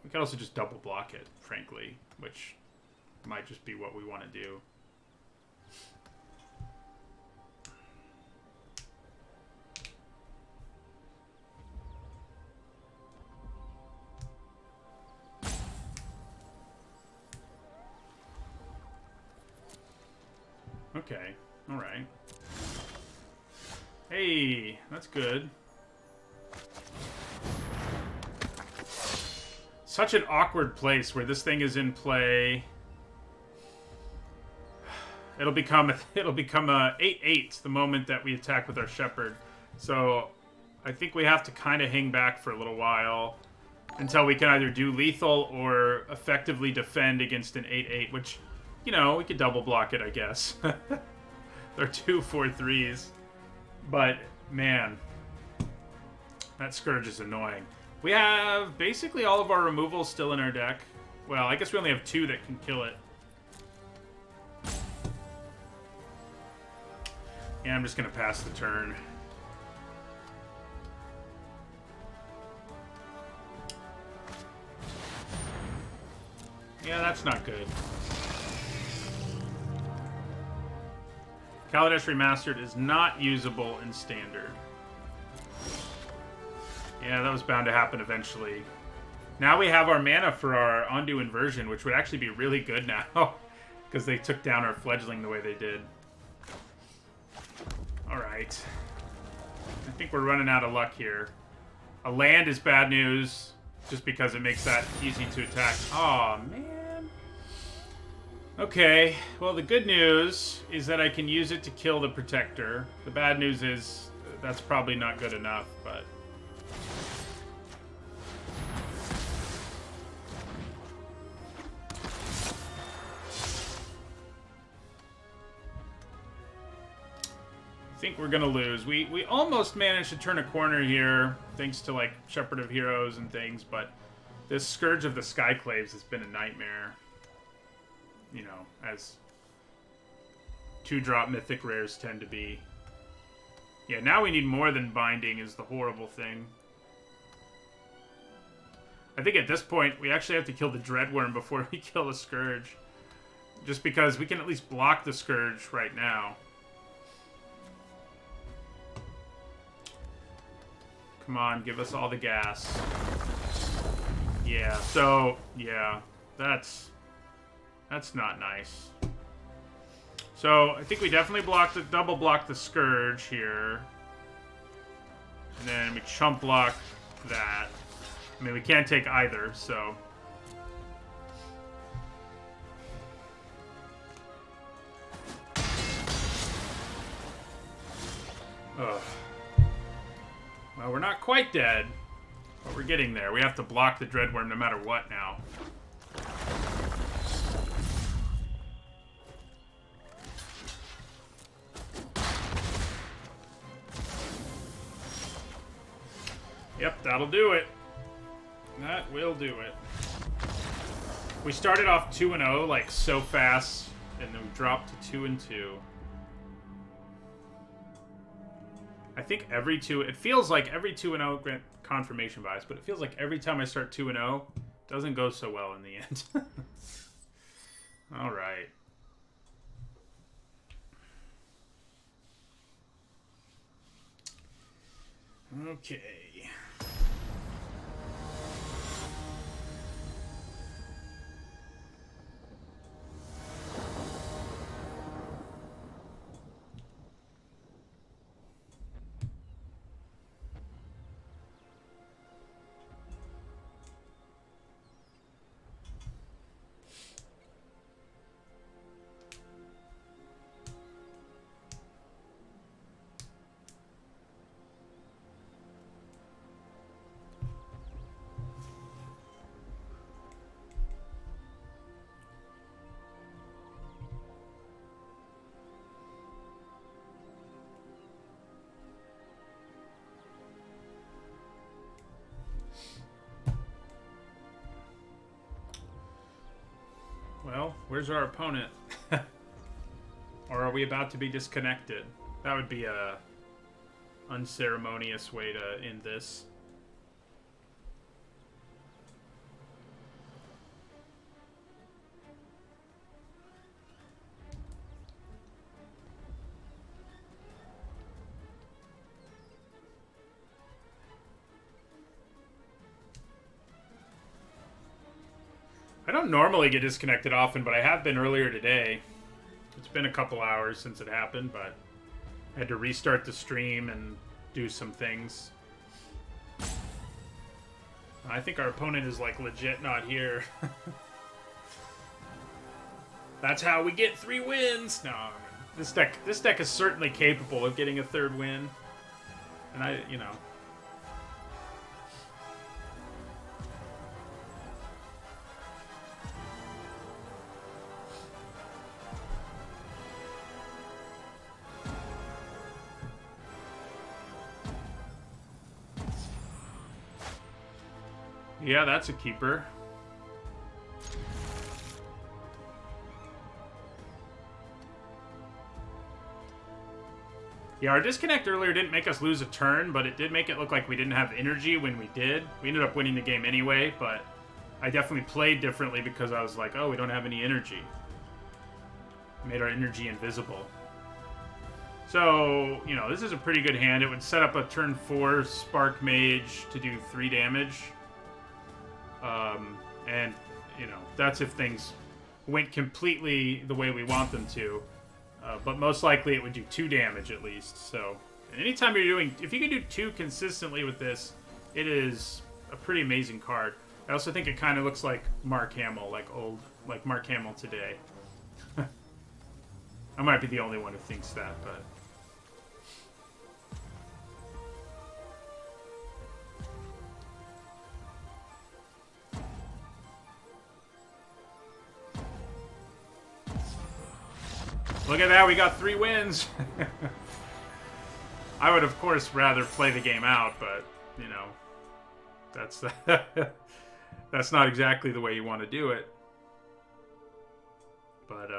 We can also just double block it, frankly, which might just be what we want to do. Okay, alright. Hey, that's good. Such an awkward place where this thing is in play. It'll become a 8/8 the moment that we attack with our Shepherd. So I think we have to kind of hang back for a little while until we can either do lethal or effectively defend against an 8/8, which, you know, we could double block it, I guess. They're 2 4/3s. But, man, that Scourge is annoying. We have basically all of our removals still in our deck. Well, I guess we only have 2 that can kill it. Yeah, I'm just going to pass the turn. Yeah, that's not good. Kaladesh Remastered is not usable in Standard. Yeah, that was bound to happen eventually. Now we have our mana for our Ondu Inversion, which would actually be really good now. Because they took down our fledgling the way they did. Alright. I think we're running out of luck here. A land is bad news, just because it makes that easy to attack. Aw, man. Okay, well the good news is that I can use it to kill the Protector. The bad news is that's probably not good enough, but... think we're gonna lose. We almost managed to turn a corner here, thanks to like Shepherd of Heroes and things, but this Scourge of the Skyclaves has been a nightmare. You know, as 2-drop mythic rares tend to be. Yeah, now we need more than binding is the horrible thing. I think at this point, we actually have to kill the Dreadworm before we kill the Scourge. Just because we can at least block the Scourge right now. Come on, give us all the gas. Yeah, so, yeah, that's not nice. So, I think we definitely double block the Scourge here. And then we chump block that. I mean, we can't take either, so... Ugh. Well, we're not quite dead, but we're getting there. We have to block the Dreadworm no matter what now. Yep, that'll do it. That will do it. We started off 2-0 like so fast, and then we dropped to 2-2. I think every it feels like every 2-0, grant confirmation bias, but it feels like every time I start 2-0, it doesn't go so well in the end. All right. Okay. Well, where's our opponent? Or are we about to be disconnected? That would be a unceremonious way to end this. I don't normally get disconnected often, but I have been earlier today. It's been a couple hours since it happened, but I had to restart the stream and do some things. I think our opponent is like legit not here. That's how we get 3 wins. No, this deck is certainly capable of getting a 3rd win. And you know. Yeah, that's a keeper. Yeah, our disconnect earlier didn't make us lose a turn, but it did make it look like we didn't have energy when we did. We ended up winning the game anyway, but I definitely played differently because I was like, oh, we don't have any energy. Made our energy invisible. So, you know, this is a pretty good hand. It would set up a turn 4 Spark Mage to do 3 damage. And, you know, that's if things went completely the way we want them to. But most likely it would do 2 damage at least. So, and anytime you're doing... If you can do 2 consistently with this, it is a pretty amazing card. I also think it kind of looks like Mark Hamill, like Mark Hamill today. I might be the only one who thinks that, but... Look at that, we got 3 wins. I would, of course, rather play the game out, but, you know, that's that's not exactly the way you want to do it. But,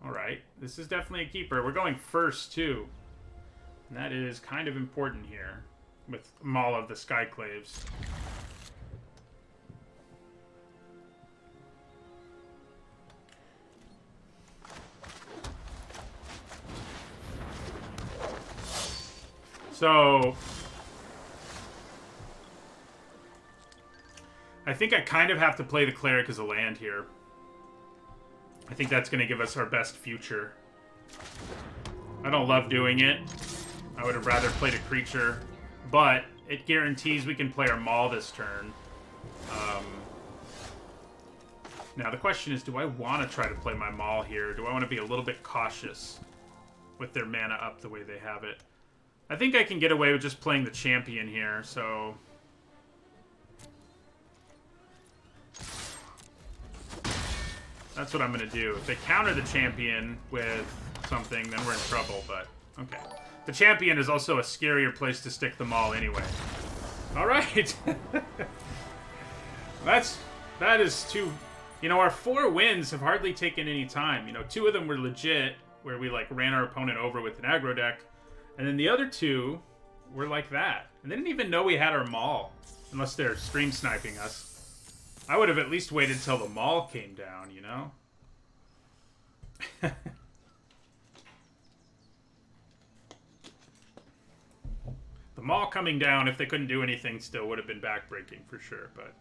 alright, this is definitely a keeper. We're going first, too. And that is kind of important here with Maul of the Skyclaves. So I think I kind of have to play the Cleric as a land here. I think that's going to give us our best future. I don't love doing it. I would have rather played a creature, but it guarantees we can play our Maul this turn. Now the question is, do I want to try to play my Maul here? Do I want to be a little bit cautious with their mana up the way they have it? I think I can get away with just playing the champion here, so... that's what I'm going to do. If they counter the champion with something, then we're in trouble, but okay. The champion is also a scarier place to stick them all anyway. Alright! That is two... You know, our 4 wins have hardly taken any time. You know, 2 of them were legit, where we, like, ran our opponent over with an aggro deck. And then the other 2 were like that. And they didn't even know we had our Maul, unless they're stream sniping us. I would have at least waited till the Maul came down, you know? The Maul coming down, if they couldn't do anything, still would have been backbreaking for sure, but...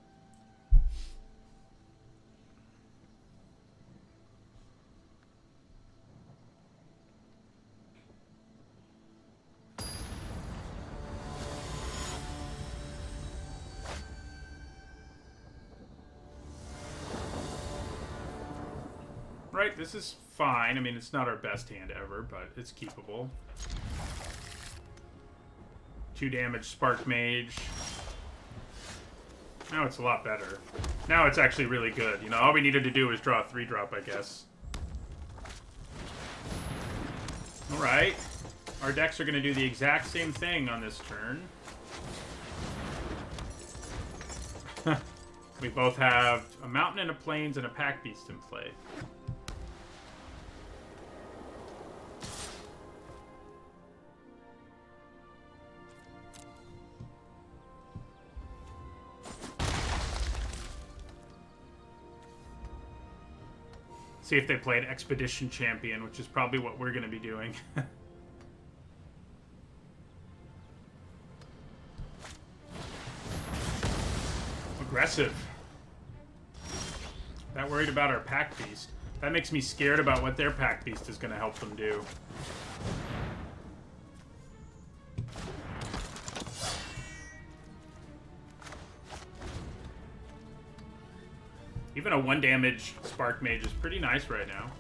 Right, this is fine. I mean, it's not our best hand ever, but it's keepable. 2 damage, Spark Mage. Now it's a lot better. Now it's actually really good. You know, all we needed to do was draw a 3-drop, I guess. Alright. Our decks are going to do the exact same thing on this turn. We both have a Mountain and a Plains and a Pack Beast in play. See if they play an Expedition Champion, which is probably what we're going to be doing. Aggressive. Not worried about our Pack Beast. That makes me scared about what their Pack Beast is going to help them do. Even a 1-damage Spark Mage is pretty nice right now.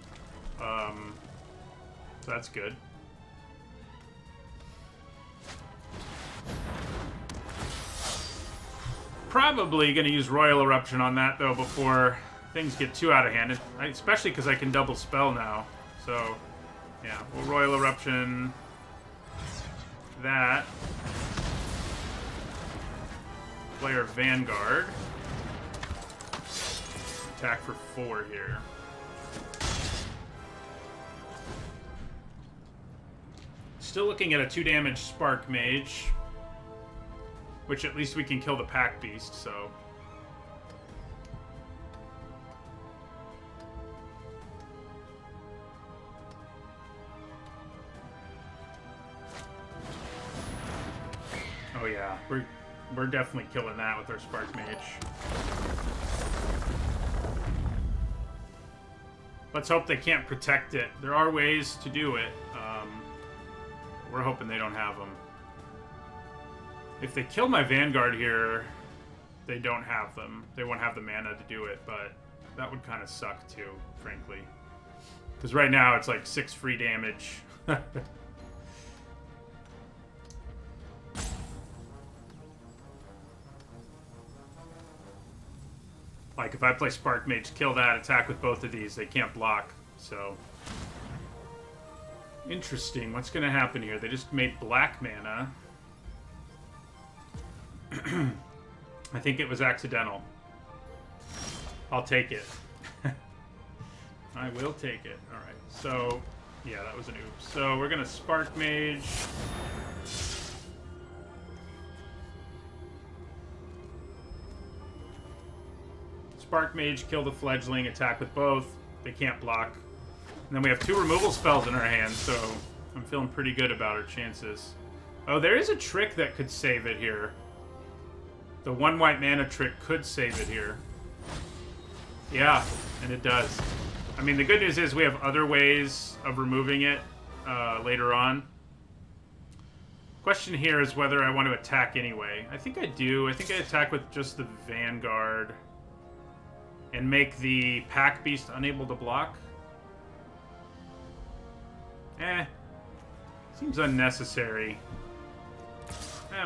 So that's good. Probably going to use Royal Eruption on that, though, before things get too out of hand. Especially because I can double spell now. So, yeah, we'll Royal Eruption that. Play our Vanguard. Attack for 4 here. Still looking at a 2-damage Spark Mage. Which at least we can kill the Pack Beast, so... Oh yeah, we're definitely killing that with our Spark Mage. Let's hope they can't protect it. There are ways to do it. We're hoping they don't have them. If they kill my Vanguard here, they don't have them. They won't have the mana to do it, but that would kind of suck too, frankly. Because right now it's like 6 free damage. Like, if I play Spark Mage, kill that, attack with both of these, they can't block, so... Interesting. What's going to happen here? They just made black mana. I think it was accidental. I'll take it. I will take it. Alright, so... Yeah, that was an oops. So, we're going to Spark Mage... Spark Mage, kill the Fledgling, attack with both. They can't block. And then we have 2 removal spells in our hand, so I'm feeling pretty good about our chances. Oh, there is a trick that could save it here. The 1 white mana trick could save it here. Yeah, and it does. I mean, the good news is we have other ways of removing it later on. Question here is whether I want to attack anyway. I think I do. I think I attack with just the Vanguard. And make the Pack Beast unable to block. Seems unnecessary.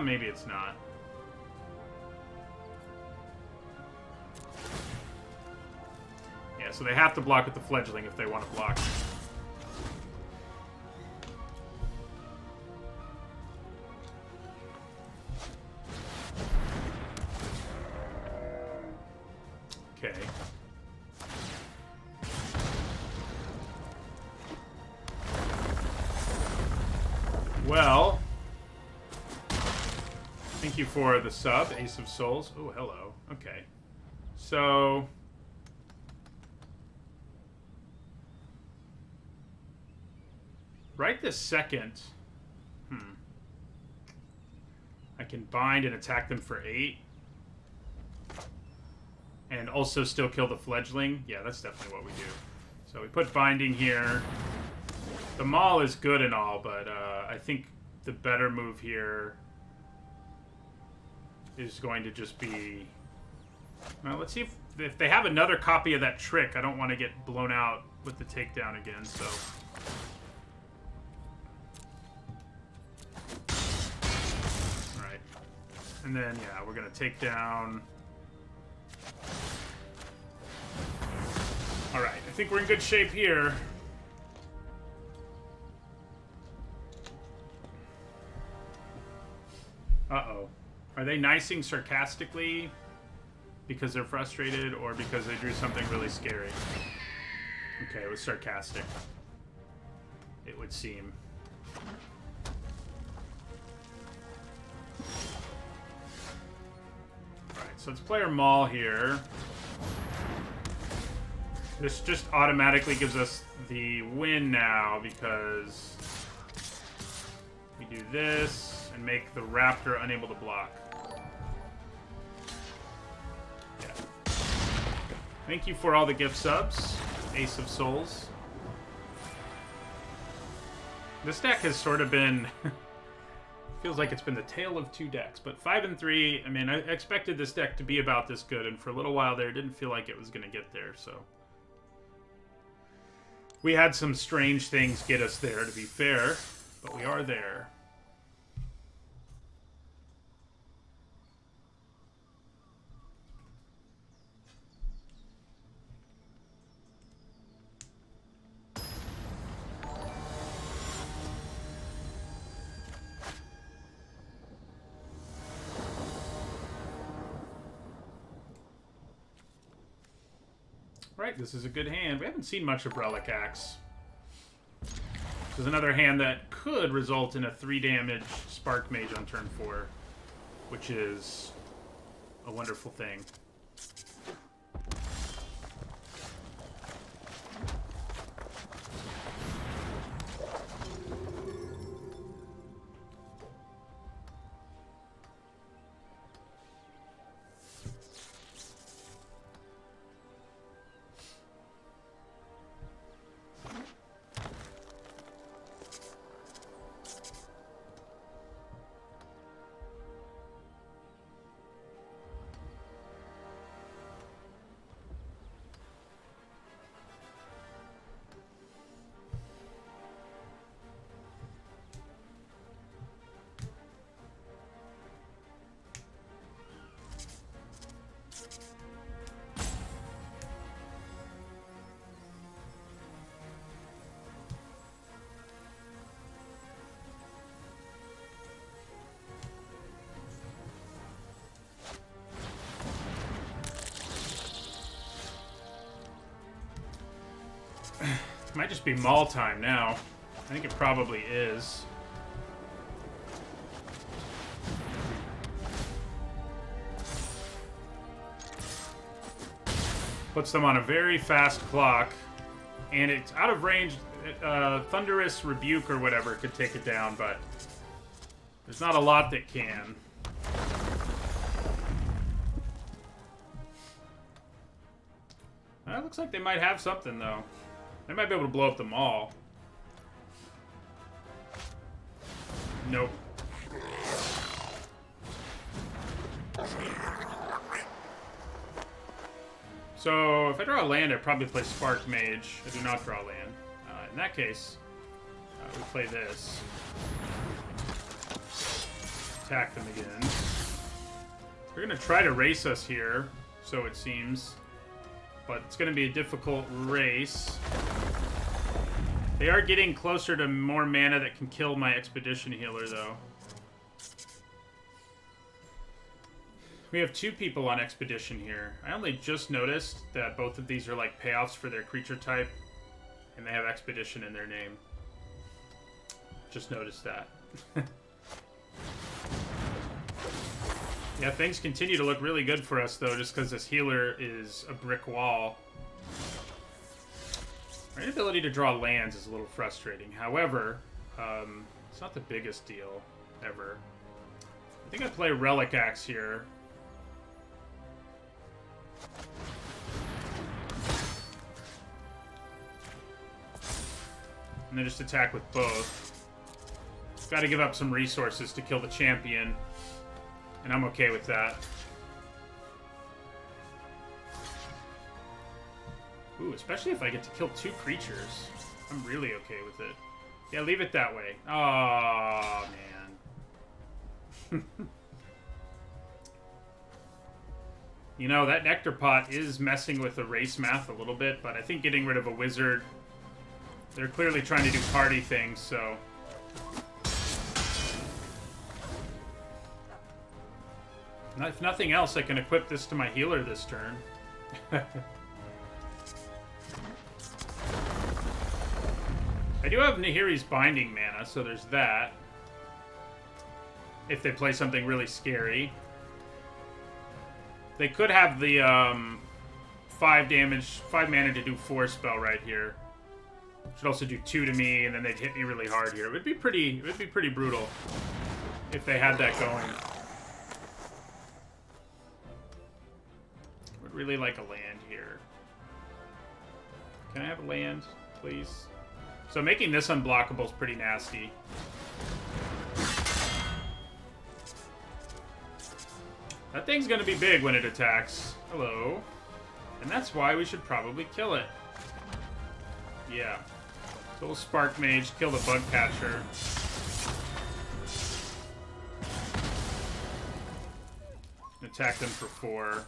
Maybe it's not. Yeah, so they have to block with the Fledgling if they want to block. Okay. Well, thank you for the sub, Ace of Souls. Oh, hello. Okay. So... right this second... I can bind and attack them for 8. And also still kill the Fledgling. Yeah, that's definitely what we do. So we put binding here. The Maul is good and all, but I think the better move here is going to just be... Well, let's see if they have another copy of that trick. I don't want to get blown out with the takedown again, so... Alright. And then, yeah, we're going to take down... Alright, I think we're in good shape here. Uh-oh. Are they nicing sarcastically because they're frustrated or because they drew something really scary? Okay, it was sarcastic. It would seem. Alright, so let's play our Maul here. This just automatically gives us the win now because we do this and make the Raptor unable to block. Yeah. Thank you for all the gift subs, Ace of Souls. This deck has sort of been... feels like it's been the tale of 2 decks, but 5 and 3, I mean, I expected this deck to be about this good, and for a little while there, it didn't feel like it was going to get there, so... We had some strange things get us there, to be fair, but we are there. Right, this is a good hand. We haven't seen much of Relic Axe. This is another hand that could result in a 3-damage Spark Mage on turn 4, which is a wonderful thing. Might just be Maul time now. I think it probably is. Puts them on a very fast clock, and it's out of range. Thunderous Rebuke or whatever could take it down, but there's not a lot that can. Looks like they might have something, though. They might be able to blow up the mall. Nope. So, if I draw a land, I probably play Spark Mage. I do not draw land. In that case, we play this. Attack them again. They're going to try to race us here, so it seems. But it's going to be a difficult race. They are getting closer to more mana that can kill my Expedition Healer, though. We have 2 people on Expedition here. I only just noticed that both of these are like payoffs for their creature type, and they have Expedition in their name. Just noticed that. Yeah, things continue to look really good for us, though, just because this healer is a brick wall. Our inability to draw lands is a little frustrating. However, it's not the biggest deal ever. I think I play Relic Axe here. And then just attack with both. Got to give up some resources to kill the champion. And I'm okay with that. Ooh, especially if I get to kill 2 creatures. I'm really okay with it. Yeah, leave it that way. Oh man. You know, that Nectar Pot is messing with the race math a little bit, but I think getting rid of a wizard... They're clearly trying to do party things, so... If nothing else, I can equip this to my healer this turn. I do have Nahiri's Binding mana, so there's that. If they play something really scary. They could have the 5 mana to do 4 spell right here. Should also do 2 to me, and then they'd hit me really hard here. It would be pretty brutal if they had that going. Would really like a land here. Can I have a land, please? So making this unblockable is pretty nasty. That thing's gonna be big when it attacks. Hello. And that's why we should probably kill it. Yeah. So we'll Spark Mage, kill the Bug Catcher. Attack them for 4.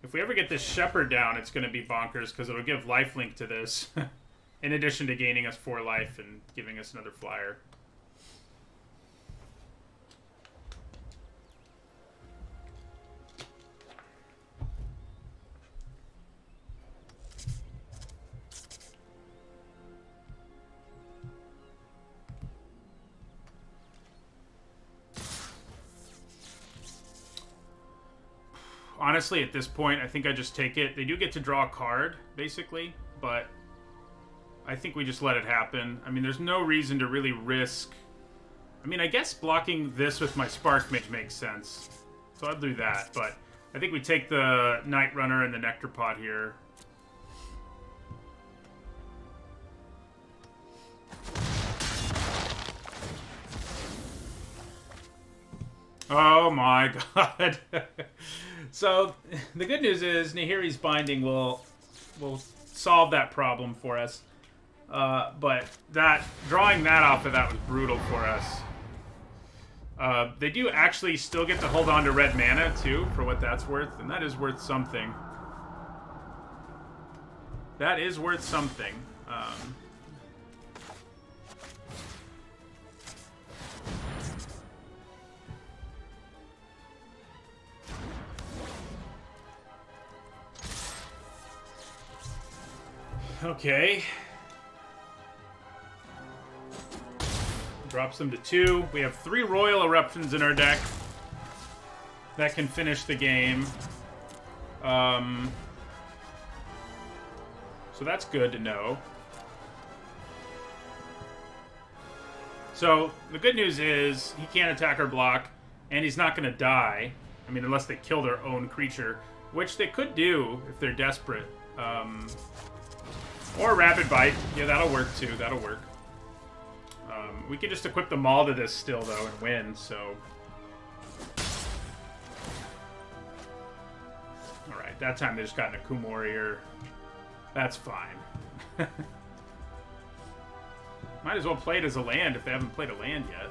If we ever get this Shepherd down, it's going to be bonkers, because it'll give lifelink to this. In addition to gaining us 4 life and giving us another flyer. Honestly, at this point, I think I just take it. They do get to draw a card, basically, but I think we just let it happen. I mean, there's no reason to really risk... I mean, I guess blocking this with my Spark Mage makes sense. So I'll do that, but I think we take the Night Runner and the Nectar Pot here. Oh my god. So, the good news is Nahiri's Binding will solve that problem for us. But drawing that off of that was brutal for us. They do actually still get to hold on to red mana, too, for what that's worth. And that is worth something. That is worth something. Okay. Drops them to 2. We have 3 Royal Eruptions in our deck. That can finish the game. So that's good to know. So the good news is he can't attack or block, and he's not going to die. I mean, unless they kill their own creature, which they could do if they're desperate. Or Rapid Bite. Yeah, that'll work too. That'll work. We can just equip them all to this still, though, and win, so... Alright, that time they just got an Akum Warrior. That's fine. Might as well play it as a land if they haven't played a land yet.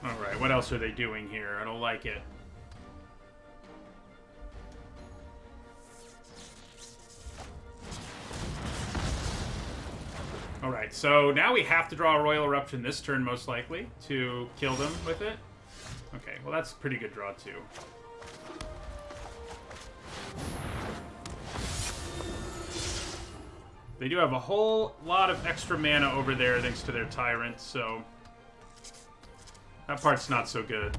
Alright, what else are they doing here? I don't like it. Alright, so now we have to draw a Royal Eruption this turn, most likely, to kill them with it. Okay, well that's a pretty good draw, too. They do have a whole lot of extra mana over there thanks to their Tyrant, so... that part's not so good.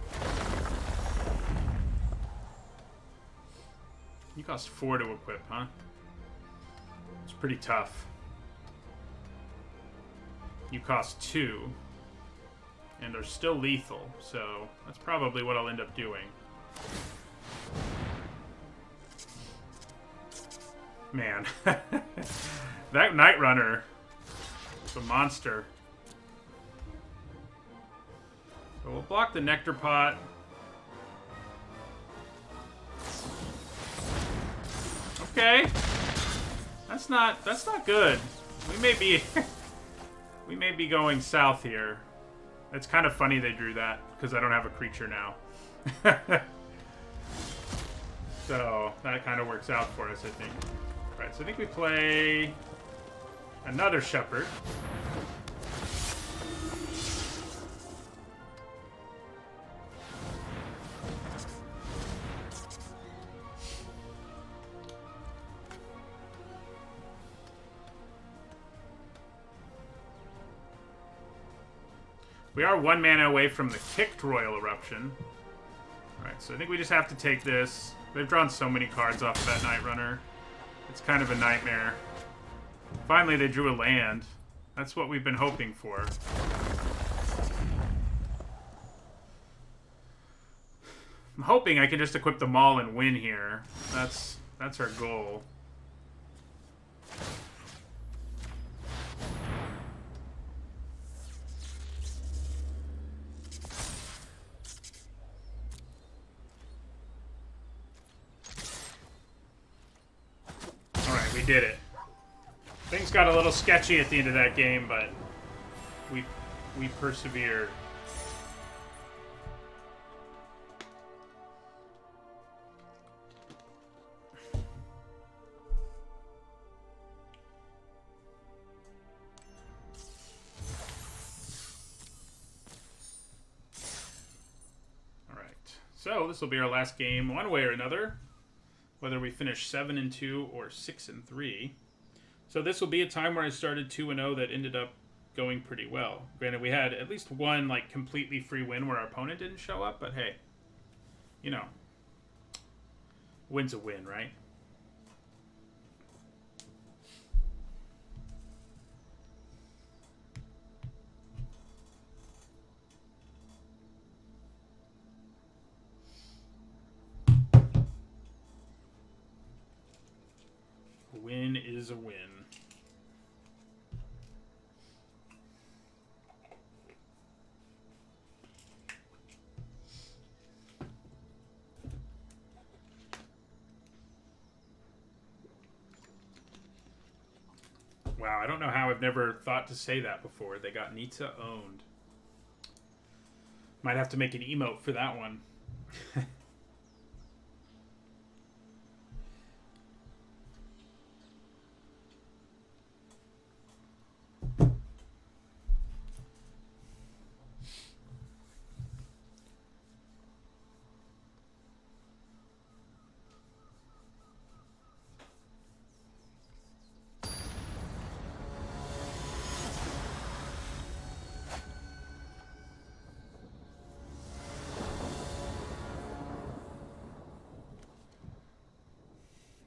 You cost 4 to equip, huh? It's pretty tough. You cost 2. And they're still lethal, so that's probably what I'll end up doing. Man. That Night Runner is a monster. So we'll block the Nectar Pot. Okay. That's not good. We may be we may be going south here. It's kind of funny they drew that because I don't have a creature now. So that kind of works out for us, I think. All right, so I think we play another Shepherd. We are 1 mana away from the kicked Royal Eruption. Alright, so I think we just have to take this. They've drawn so many cards off of that Night Runner. It's kind of a nightmare. Finally, they drew a land. That's what we've been hoping for. I'm hoping I can just equip them all and win here. That's our goal. We did it. Things got a little sketchy at the end of that game, but we persevered. All right. So this will be our last game, one way or another. Whether we finish 7-2 or 6-3. So this will be a time where I started 2-0 that ended up going pretty well. Granted, we had at least one like completely free win where our opponent didn't show up, but hey, you know, win's a win, right? Win is a win. Wow, I don't know how I've never thought to say that before. They got Nita owned. Might have to make an emote for that one.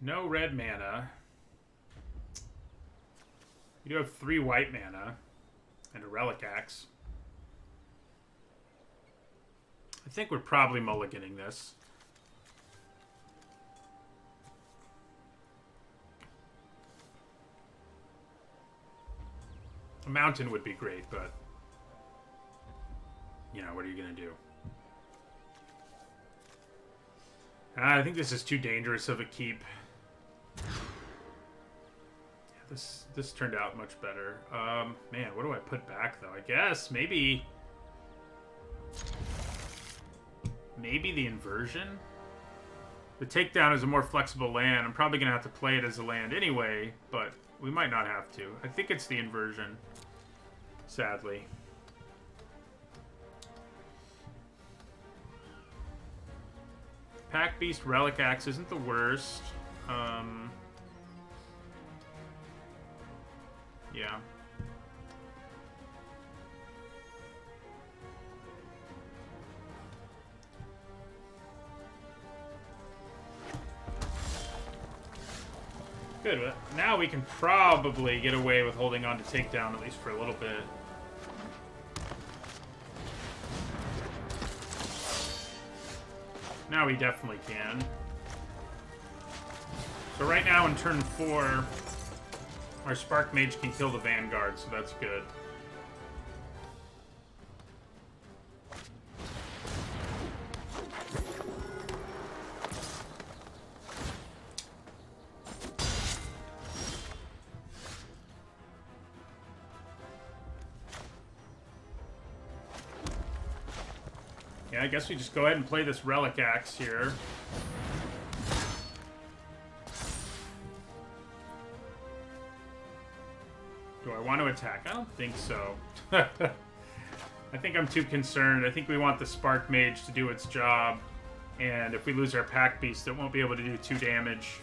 no red mana. We do have 3 white mana and a Relic Axe. I think we're probably mulliganing this. A mountain would be great, but you know, what are you gonna do? I think this is too dangerous of a keep. Yeah, this turned out much better. Man, what do I put back though? I guess maybe the inversion. The takedown is a more flexible land. I'm probably gonna have to play it as a land anyway, but we might not have to. I think it's the inversion, sadly. Pack Beast Relic Axe isn't the worst. Yeah. Good. But now we can probably get away with holding on to takedown at least for a little bit. Now we definitely can. So right now in turn 4, our Spark Mage can kill the Vanguard, so that's good. Yeah, I guess we just go ahead and play this Relic Axe here. Do I want to attack? I don't think so. I think I'm too concerned. I think we want the Spark Mage to do its job. And if we lose our Pack Beast, it won't be able to do 2 damage.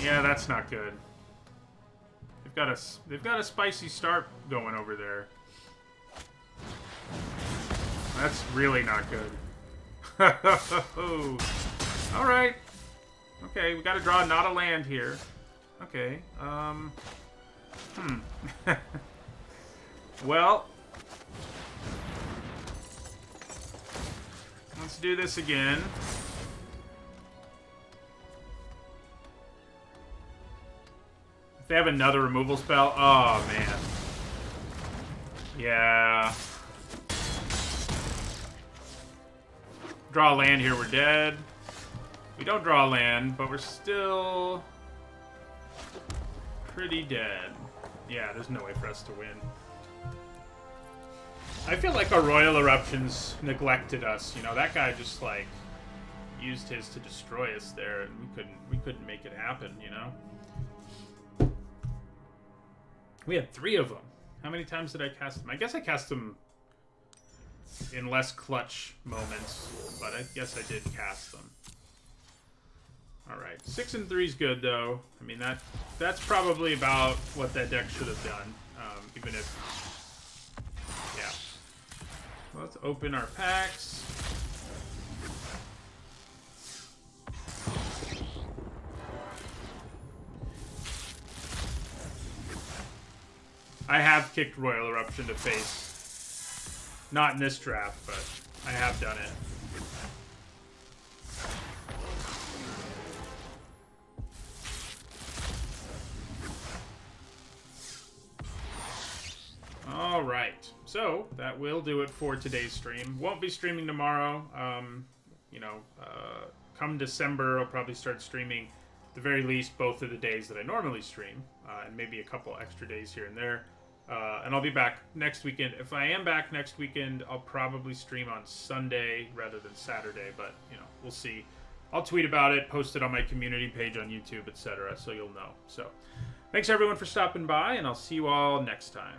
Yeah, that's not good. They've got a spicy start going over there. That's really not good. Alright. Okay, we gotta draw not a land here. Okay, well, let's do this again. If they have another removal spell, oh man. Yeah. Draw a land here, we're dead. We don't draw a land, but we're still pretty dead. Yeah, there's no way for us to win. I feel like our Royal Eruptions neglected us. You know, that guy just like used his to destroy us there, and we couldn't make it happen. You know, we had 3 of them. How many times did I cast them? I guess I cast them in less clutch moments, but I guess I did cast them. Alright, 6 and 3 is good, though. I mean, that's probably about what that deck should have done, even if... Yeah. Let's open our packs. I have kicked Royal Eruption to face. Not in this draft, but I have done it. Alright, so that will do it for today's stream. Won't be streaming tomorrow. Come December, I'll probably start streaming, at the very least, both of the days that I normally stream, and maybe a couple extra days here and there. And I'll be back next weekend. If I am back next weekend, I'll probably stream on Sunday rather than Saturday, but, you know, we'll see. I'll tweet about it, post it on my community page on YouTube, etc., so you'll know. So, thanks everyone for stopping by, and I'll see you all next time.